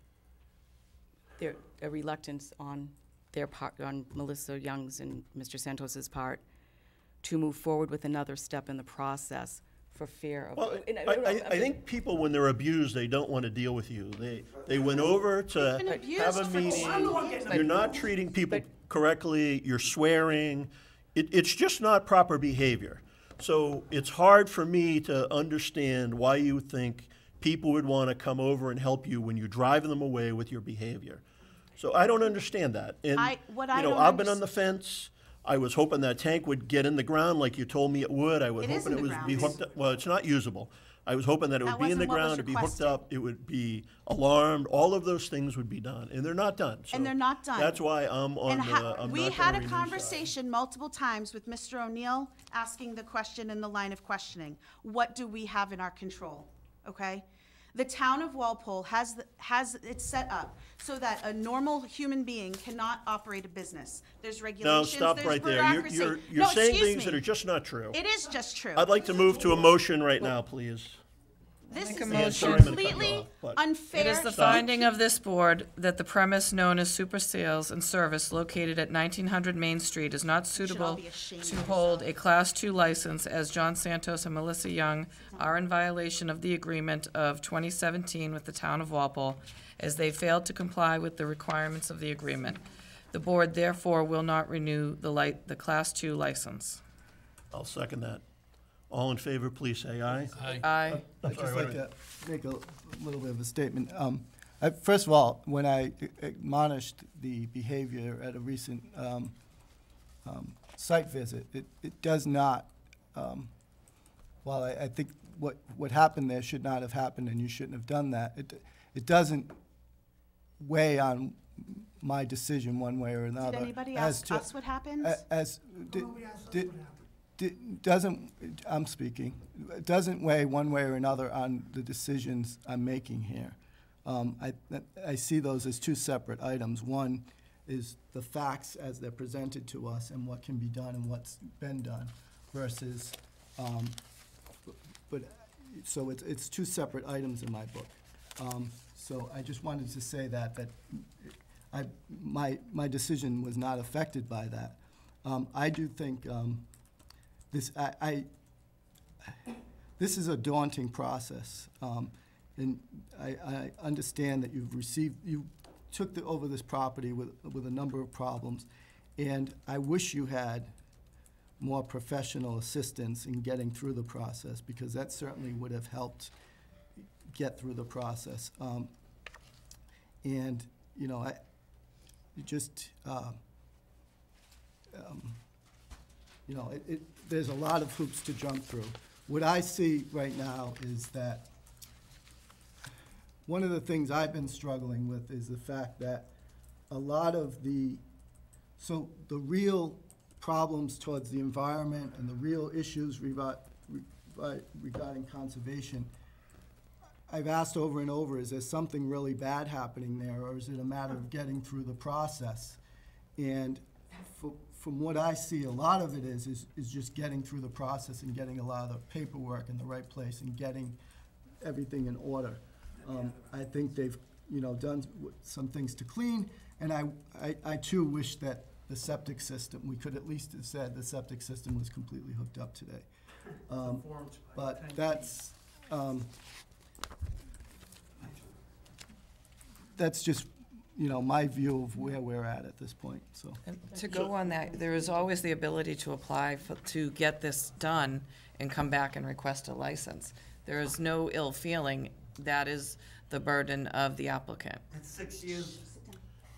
reluctance on their part, on Melissa Young's and Mr. Santos's part, to move forward with another step in the process for fear of. Well, and I think people, when they're abused, they don't want to deal with you. They went over to We've been abused have a for meeting. 20 years. You're not treating people correctly, you're swearing. It's just not proper behavior. So it's hard for me to understand why you think people would want to come over and help you when you drive them away with your behavior. So I don't understand that. And, What I you know, don't I've been underst- on the fence. I was hoping that tank would get in the ground like you told me it would. I was It is hoping in it the would be ground. hooked up. Well, it's not usable. I was hoping that it would That be in the wasn't what was ground, it'd be hooked requested. up, it would be alarmed, all of those things would be done, and they're not done. So And they're not done. That's why I'm on And the, I'm we not had gonna a renew conversation multiple times with Mr. O'Neill asking the question in the line of questioning. What do we have in our control? Okay? The town of Walpole has it set up so that a normal human being cannot operate a business. There's No, regulations, stop there's right there. bureaucracy. You're No, saying excuse things me. that are just not true. It is just true. I'd like to move to a motion right now, please. This Make is a Ann, motion. sorry I'm gonna cut you completely off, but- unfair. It is the Stop. finding of this board that the premise known as Super Sales and Service located at 1900 Main Street is not suitable be ashamed to of hold a Class II license, as John Santos and Melissa Young are in violation of the agreement of 2017 with the town of Walpole, as they failed to comply with the requirements of the agreement. The board therefore will not renew the Class II license. I'll second that. All in favor, please say aye. Aye. I'd just like to make a little bit of a statement. First of all, when I admonished the behavior at a recent site visit, it does not, while I think what happened there should not have happened and you shouldn't have done that, it doesn't weigh on my decision one way or another. Did anybody as ask to- us what happened? Doesn't, I'm speaking, it doesn't weigh one way or another on the decisions I'm making here. I see those as two separate items. One is the facts as they're presented to us and what can be done and what's been done versus, so it's two separate items in my book. So I just wanted to say that my decision was not affected by that. I do think this is a daunting process. And I understand that you took over this property with a number of problems, and I wish you had more professional assistance in getting through the process, because that certainly would have helped get through the process. And, you know, you know, there's a lot of hoops to jump through. What I see right now is that one of the things I've been struggling with is the fact that a lot of the real problems towards the environment and the real issues regarding conservation, I've asked over and over, is there something really bad happening there, or is it a matter of getting through the process? And from what I see, a lot of it is just getting through the process and getting a lot of the paperwork in the right place and getting everything in order. I think they've, you know, done some things to clean, and I too wish that the septic system, we could at least have said the septic system was completely hooked up today. But that's just, you know, my view of where we're at this point, so. And to go on that, there is always the ability to apply to get this done and come back and request a license. There is no ill feeling. That is the burden of the applicant. It's 6 years,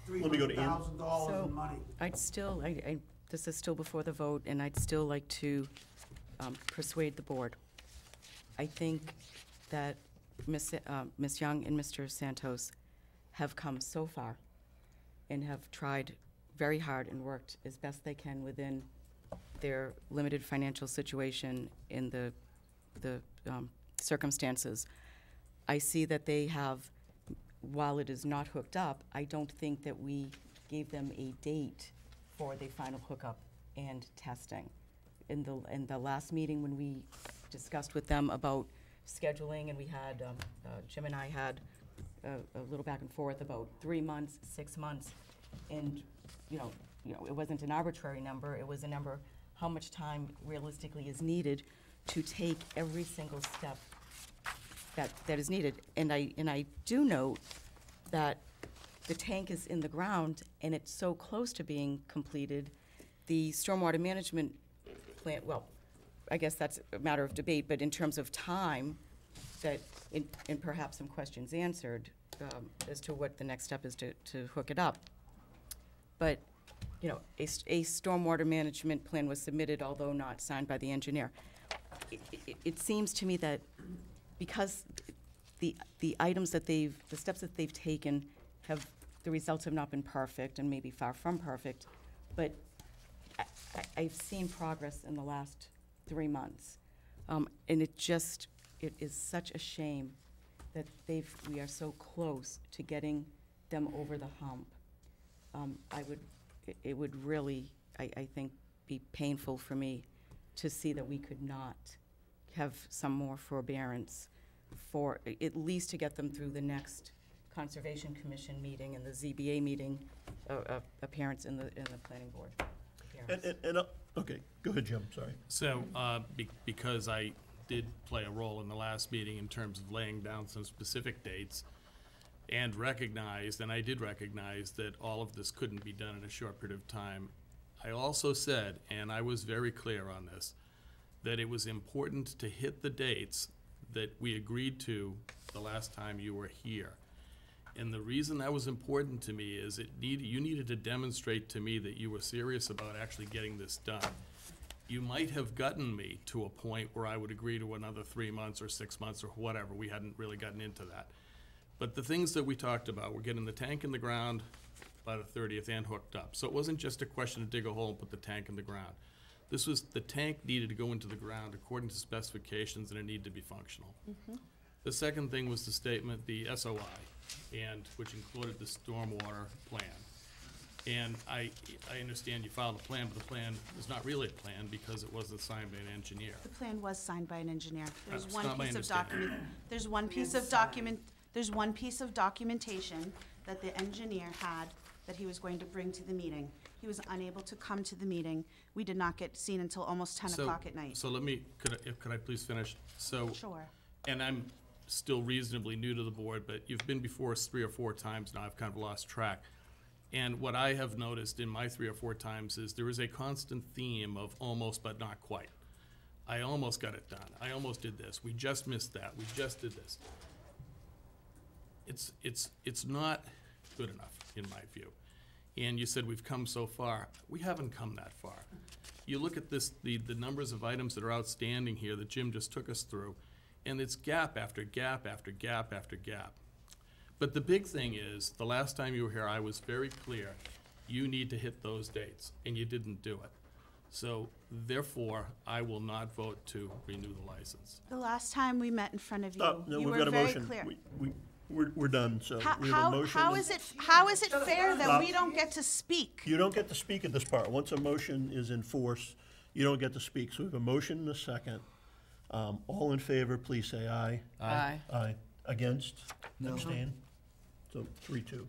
Let me go to Ann. $300,000 in money. I'd still, this is still before the vote, and I'd still like to persuade the board. I think that Ms. Young and Mr. Santos have come so far and have tried very hard and worked as best they can within their limited financial situation in the circumstances. I see that they have, while it is not hooked up, I don't think that we gave them a date for the final hookup and testing. In the last meeting, when we discussed with them about scheduling, and we had, Jim and I had a little back and forth about 3 months, 6 months, and you know, it wasn't an arbitrary number. It was a number, how much time realistically is needed to take every single step that is needed. And I do note that the tank is in the ground and it's so close to being completed. The stormwater management plan, well, I guess that's a matter of debate, but in terms of time, that, and perhaps some questions answered as to what the next step is to hook it up. But, you know, a stormwater management plan was submitted, although not signed by the engineer. It seems to me that because the items that the steps that they've taken the results have not been perfect and maybe far from perfect, but I've seen progress in the last 3 months. And it is such a shame that we are so close to getting them over the hump. It would really, I think, be painful for me to see that we could not have some more forbearance for, at least to get them through the next Conservation Commission meeting and the ZBA meeting, appearance in the planning board. Okay, go ahead, Jim, sorry. So, because I did play a role in the last meeting in terms of laying down some specific dates, and I did recognize that all of this couldn't be done in a short period of time, I also said, and I was very clear on this, that it was important to hit the dates that we agreed to the last time you were here. And the reason that was important to me is you needed to demonstrate to me that you were serious about actually getting this done. You might have gotten me to a point where I would agree to another 3 months or 6 months or whatever. We hadn't really gotten into that. But the things that we talked about were getting the tank in the ground by the 30th and hooked up. So it wasn't just a question to dig a hole and put the tank in the ground. This was, the tank needed to go into the ground according to specifications, and it needed to be functional. The second thing was the statement, the SOI, which included the stormwater plan. And I understand you filed a plan, but the plan is not really a plan because it wasn't signed by an engineer. The plan was signed by an engineer. There's That's one not my piece of understanding. there's one piece of documentation that the engineer had that he was going to bring to the meeting. He was unable to come to the meeting. We did not get seen until almost 10 o'clock at night. So could I please finish? So. Sure. And I'm still reasonably new to the board, but you've been before us 3 or 4 times now. I've kind of lost track. And what I have noticed in my 3 or 4 times is there is a constant theme of almost but not quite. I almost got it done. I almost did this. We just missed that. We just did this. It's not good enough, in my view. And you said we've come so far. We haven't come that far. You look at this, the numbers of items that are outstanding here that Jim just took us through, and it's gap after gap after gap after gap. But the big thing is, the last time you were here, I was very clear, you need to hit those dates, and you didn't do it. So therefore, I will not vote to renew the license. The last time we met in front of you, No, you we've were got a very motion. clear. We're done, so we have a motion. How is it fair that Stop. we don't get to speak? You don't get to speak at this part. Once a motion is in force, you don't get to speak. So we have a motion and a second. All in favor, please say aye. Aye. Aye. Against? No. Abstain? So 3-2.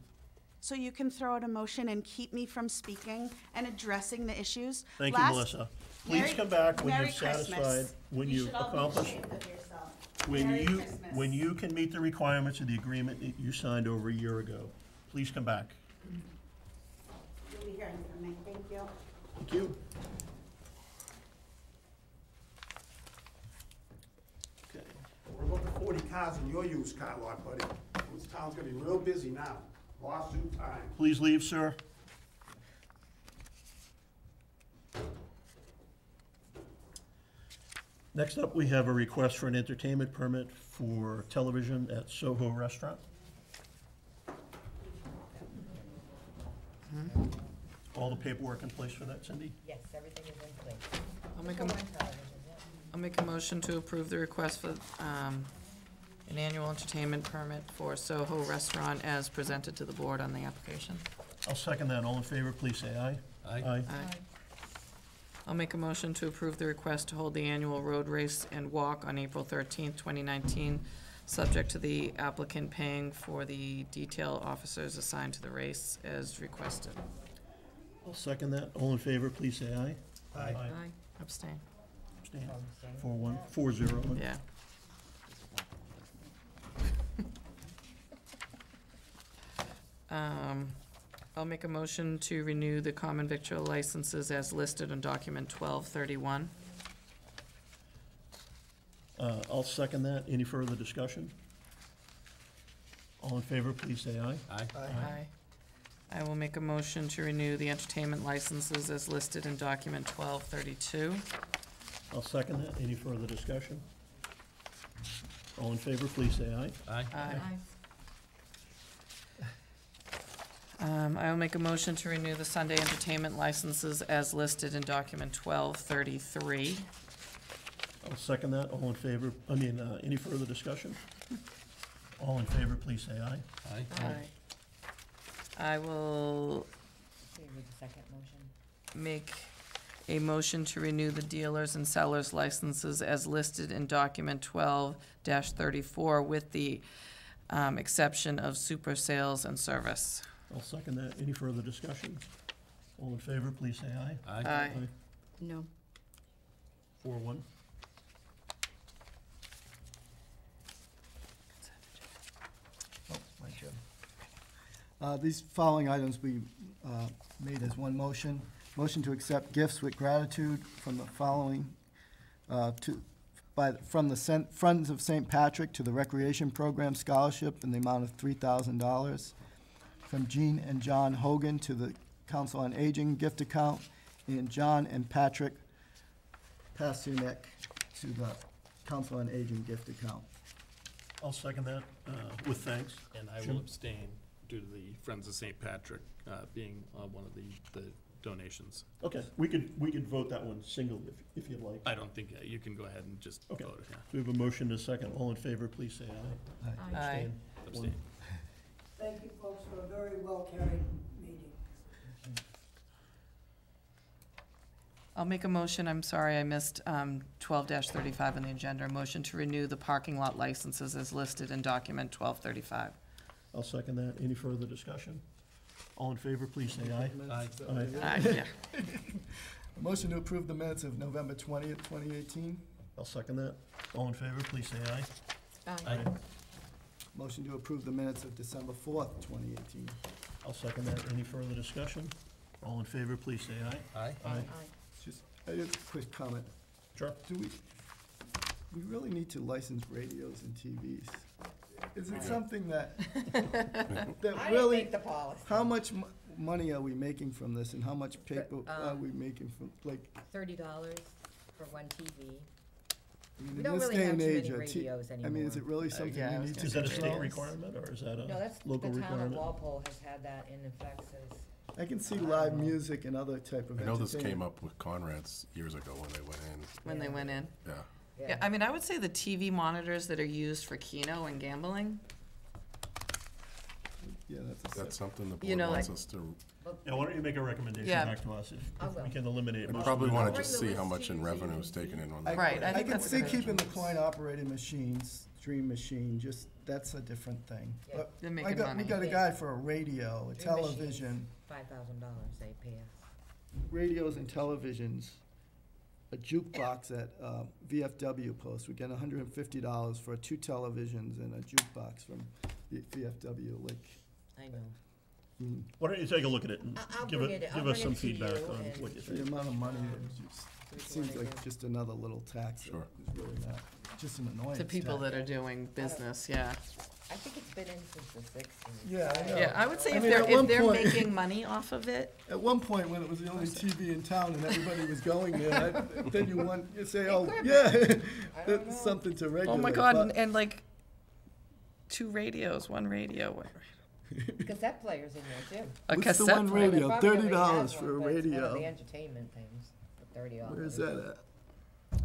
So you can throw out a motion and keep me from speaking and addressing the issues? Thank you, Melissa. Please come back when Merry you're satisfied, Christmas. when You you've should all be accomplished, ashamed of yourself. when Merry you, Christmas. when you can meet the requirements of the agreement that you signed over a year ago. Please come back. You'll be hearing from me. Thank you. Thank you. Okay. We're looking at 40 cars in your used car lot, buddy. This town's gonna be real busy now. Lawsuit time. Please leave, sir. Next up, we have a request for an entertainment permit for television at Soho Restaurant. All the paperwork in place for that, Cindy? Yes, everything is in place. I'll make a motion to approve the request for an annual entertainment permit for Soho Restaurant as presented to the board on the application. I'll second that. All in favor, please say aye. Aye. Aye. I'll make a motion to approve the request to hold the annual road race and walk on April 13th, 2019, subject to the applicant paying for the detail officers assigned to the race as requested. I'll second that. All in favor, please say aye. Aye. Abstain. Abstain. 4-1, 4-0. Yeah. I'll make a motion to renew the common victual licenses as listed on document 1231. I'll second that. Any further discussion? All in favor, please say aye. Aye. I will make a motion to renew the entertainment licenses as listed in document 1232. I'll second that. Any further discussion? All in favor, please say aye. Aye. I will make a motion to renew the Sunday entertainment licenses as listed in document 1233. I'll second that. All in favor, any further discussion? All in favor, please say aye. I will Can you read the second motion? make a motion to renew the dealers and sellers licenses as listed in document 12-34 with the exception of super sales and service. I'll second that. Any further discussion? All in favor, please say aye. Aye. No. 4-1. Oh, my turn. These following items we made as one motion. Motion to accept gifts with gratitude from the following, from the Friends of St. Patrick to the Recreation Program Scholarship in the amount of $3,000. From Jean and John Hogan to the Council on Aging gift account, and John and Patrick Pasunek to the Council on Aging gift account. I'll second that with thanks. And I Jim? will abstain due to the Friends of St. Patrick being one of the donations. Okay, we could vote that one single if you'd like. I don't think, you can go ahead and just Okay. vote it, yeah. We have a motion and a second. All in favor, please say aye. Aye. Aye. Abstain. Thank you, folks, for a very well-carried meeting. I'll make a motion, I'm sorry, I missed 12-35 on the agenda, a motion to renew the parking lot licenses as listed in document 1235. I'll second that. Any further discussion? All in favor, please say aye. Aye, yeah. Motion to approve the minutes of November 20th, 2018. I'll second that. All in favor, please say aye. Aye. Motion to approve the minutes of December 4th, 2018. I'll second that. Any further discussion? All in favor, please say aye. Aye. Aye. Just a quick comment. Sure. Do we really need to license radios and TVs? Is it something that, that I didn't really, make the policy. how much money are we making from this, and how much paper are we making from, like, $30 for one TV. I mean, We in don't this really day have and too age, many a radios I mean, is it really something yeah, I we was need gonna Is to that a say state Yes. requirement, or is that No, a that's, the local town of requirement? Walpole has had that in effect since, I can see live music and other type of I know this came entertainment. up with Conrad's years ago when they went in. When they went in. Yeah. Yeah, I mean, I would say the TV monitors that are used for Keno and gambling, Yeah, That's something the You board know, wants like- us to, Yeah, why don't you make a recommendation Yeah. back to us I if will. we can eliminate I most probably of it. want I'll to just bring the see how list much to in you so you revenue can is taken in on I- that. Right, I I think can that's a see good keeping the idea. coin-operated machines, dream machine, just, that's a different thing. Yeah. But They're I making got, we money. got a guy for a radio, a Dream machines. television, $5,000 they pay us. radios and televisions, a jukebox at VFW Post. We get $150 for 2 televisions and a jukebox from VFW, like, I know. Why don't you take a look at it and I'll give bring it- I'll give us bring some it to feedback you on and- what you the think. amount of money, it just, Which it seems one like is it? just another little tax. that Sure. is really not, just an annoyance. to people tax. that are doing business, yeah. I think it's been in since the 60s. Yeah, I know. Yeah, I would say I if mean, they're, at one if they're point- making money off of it, At one point, when it was the only TV in town and everybody was going there, then you say, oh, could yeah, I don't that's know. something to regulate. oh my God, but- and like 2 radios, 1 radio, Cassette players in there too. a What's the cassette one player. radio? They probably already $30 have for a one, but it's one of radio. the entertainment things for $30. Where's that at?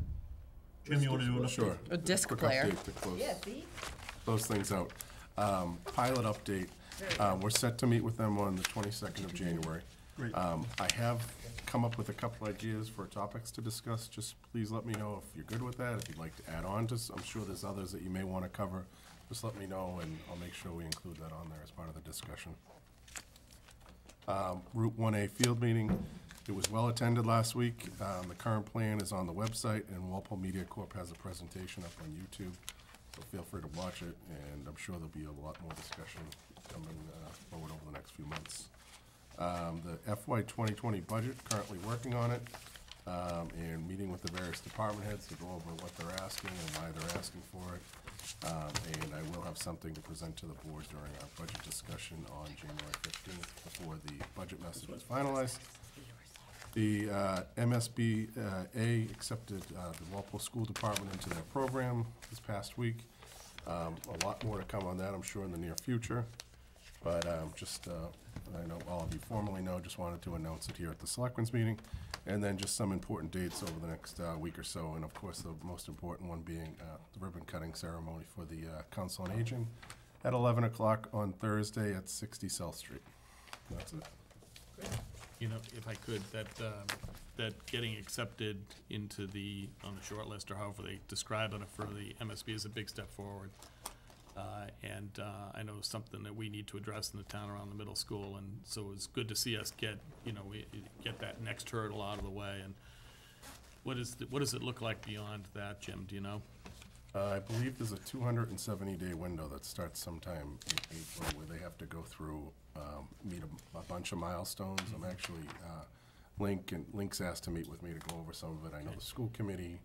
Jim, you want to do an update? Sure. A disc Quick player. update to close. Yeah, see? Close things out. Pilot update, we're set to meet with them on the 22nd of January. Great. I have come up with a couple ideas for topics to discuss, just please let me know if you're good with that, if you'd like to add on to, I'm sure there's others that you may want to cover, just let me know and I'll make sure we include that on there as part of the discussion. Route 1A field meeting, it was well attended last week. The current plan is on the website, and Walpole Media Corp has a presentation up on YouTube, so feel free to watch it, and I'm sure there'll be a lot more discussion coming forward over the next few months. The FY 2020 budget, currently working on it, and meeting with the various department heads to go over what they're asking and why they're asking for it. And I will have something to present to the board during our budget discussion on January 15th before the budget message is finalized. The MSBA accepted the Walpole School Department into their program this past week. A lot more to come on that, I'm sure, in the near future. But I know all of you formally know, just wanted to announce it here at the Selectmen's meeting. And then just some important dates over the next week or so. And of course, the most important one being the ribbon cutting ceremony for the Council on Aging at 11 o'clock on Thursday at 60 South Street. That's it. You know, if I could, that getting accepted into on the short list, or however they describe it for the MSB, is a big step forward. And I know something that we need to address in the town around the middle school, and so it's good to see us get that next hurdle out of the way. And what does it look like beyond that, Jim? Do you know? I believe there's a 270-day window that starts sometime in April where they have to go through, meet a bunch of milestones. I'm actually, Link's asked to meet with me to go over some of it. I know the school committee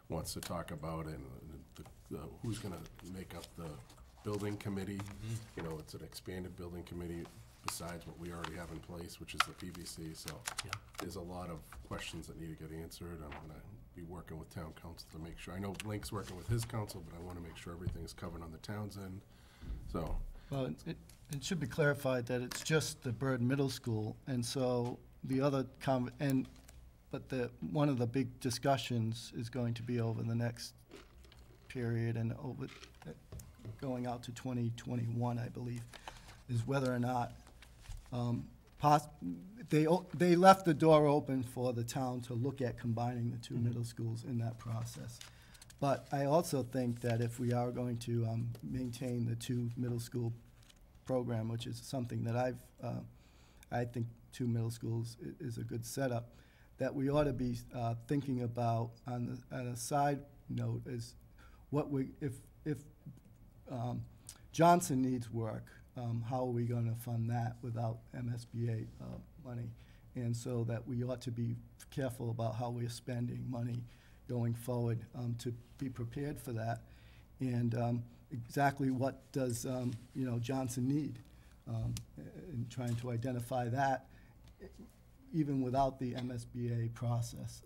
wants to talk about it, and who's gonna make up the building committee. You know, it's an expanded building committee besides what we already have in place, which is the PVC, so there's a lot of questions that need to get answered. I'm gonna be working with town council to make sure, I know Link's working with his council, but I wanna make sure everything's covered on the town's end, so. Well, it should be clarified that it's just the Bird Middle School, and so the other but one of the big discussions is going to be over the next period and over, going out to 2021, I believe, is whether or not, they left the door open for the town to look at combining the two middle schools in that process. But I also think that if we are going to maintain the 2 middle school program, which is something that I think 2 middle schools is a good setup. That we ought to be thinking about on a side note is what if Johnson needs work, how are we going to fund that without MSBA money? And so that we ought to be careful about how we're spending money going forward to be prepared for that. And exactly what does Johnson need? And trying to identify that even without the MSBA process.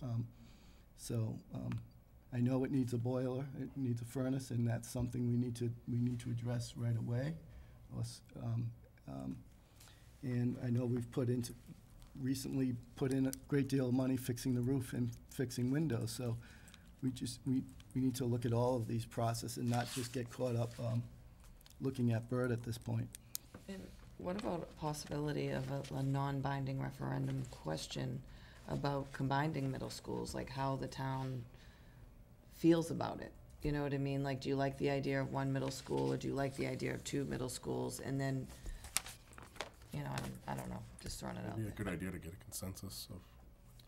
I know it needs a boiler, it needs a furnace, and that's something we need to address right away. And I know we've recently put in a great deal of money fixing the roof and fixing windows. So we need to look at all of these processes and not just get caught up looking at Byrd at this point. And what about a possibility of a non-binding referendum question about combining middle schools, like how the town feels about it? You know what I mean? Like, do you like the idea of 1 middle school, or do you like the idea of 2 middle schools? And then, I don't know, just throwing it out It'd there. be a good idea to get a consensus of.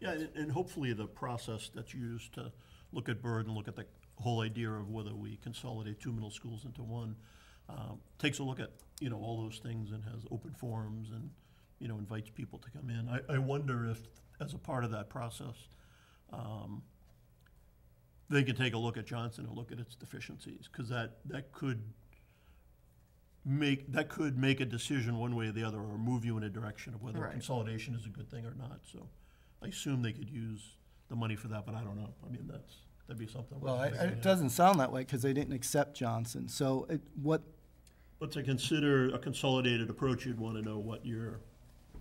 Yeah, and hopefully the process that's used to look at Byrd and look at the whole idea of whether we consolidate 2 middle schools into 1, takes a look at, all those things and has open forums and, invites people to come in. I wonder if, as a part of that process, they could take a look at Johnson and look at its deficiencies, because that could make a decision one way or the other, or move you in a direction of whether Right. consolidation is a good thing or not. So I assume they could use the money for that, but I don't know. I mean, that'd be something. Well, worth looking it at. doesn't sound that way because they didn't accept Johnson. So But to consider a consolidated approach, you'd want to know what your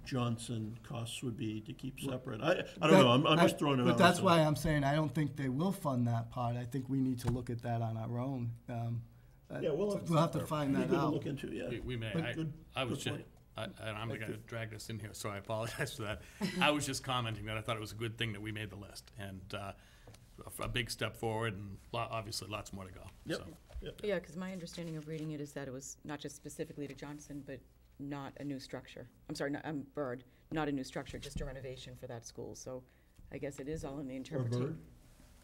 Johnson costs would be to keep separate. I don't know, I'm just throwing it out. But that's so. why I'm saying I don't think they will fund that part. I think we need to look at that on our own. Yeah, we'll have to find Be that good to out. look into, yeah. We may. But good- I was good just, point. and I'm the guy that dragged us in here, so I apologize for that. I was just commenting that I thought it was a good thing that we made the list, and a big step forward, and obviously lots more to go. Yep. So. Yep. Yeah, because my understanding of reading it is that it was not just specifically to Johnson, but not a new structure. I'm sorry, Byrd, not a new structure, just a renovation for that school. So I guess it is all in the interpretation. Byrd?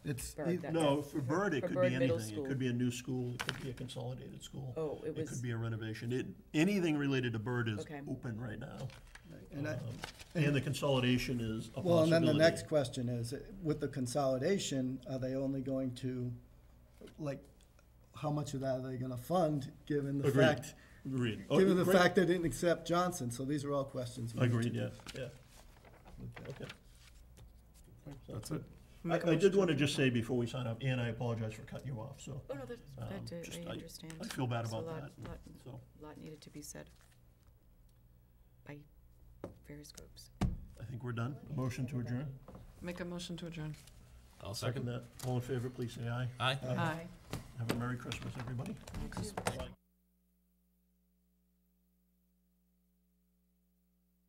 It's No, for Byrd, it for could Byrd be Middle anything. It School. could be a new school, it could be a consolidated school. Oh, it It was, could be a renovation. Anything related to Byrd is Okay. open right now. And And the consolidation is a possibility. Well, and then the next question is, with the consolidation, are they only going to, how much of that are they gonna fund, given the Agreed. fact, Agreed. given the Great. fact they didn't accept Johnson? So these are all questions. we need Agreed, to- yeah. Okay. That's it. I did want to just say before we sign up, Ann, I apologize for cutting you off, so. oh, no, that, just I understand. I feel bad There's a about lot- that, lot- so. lot needed to be said by various groups. I think we're done. A motion to adjourn? Make a motion to adjourn. I'll Second second. that. All in favor, please say aye. Aye. Aye. Have a Merry Christmas, everybody. Thank you. Bye.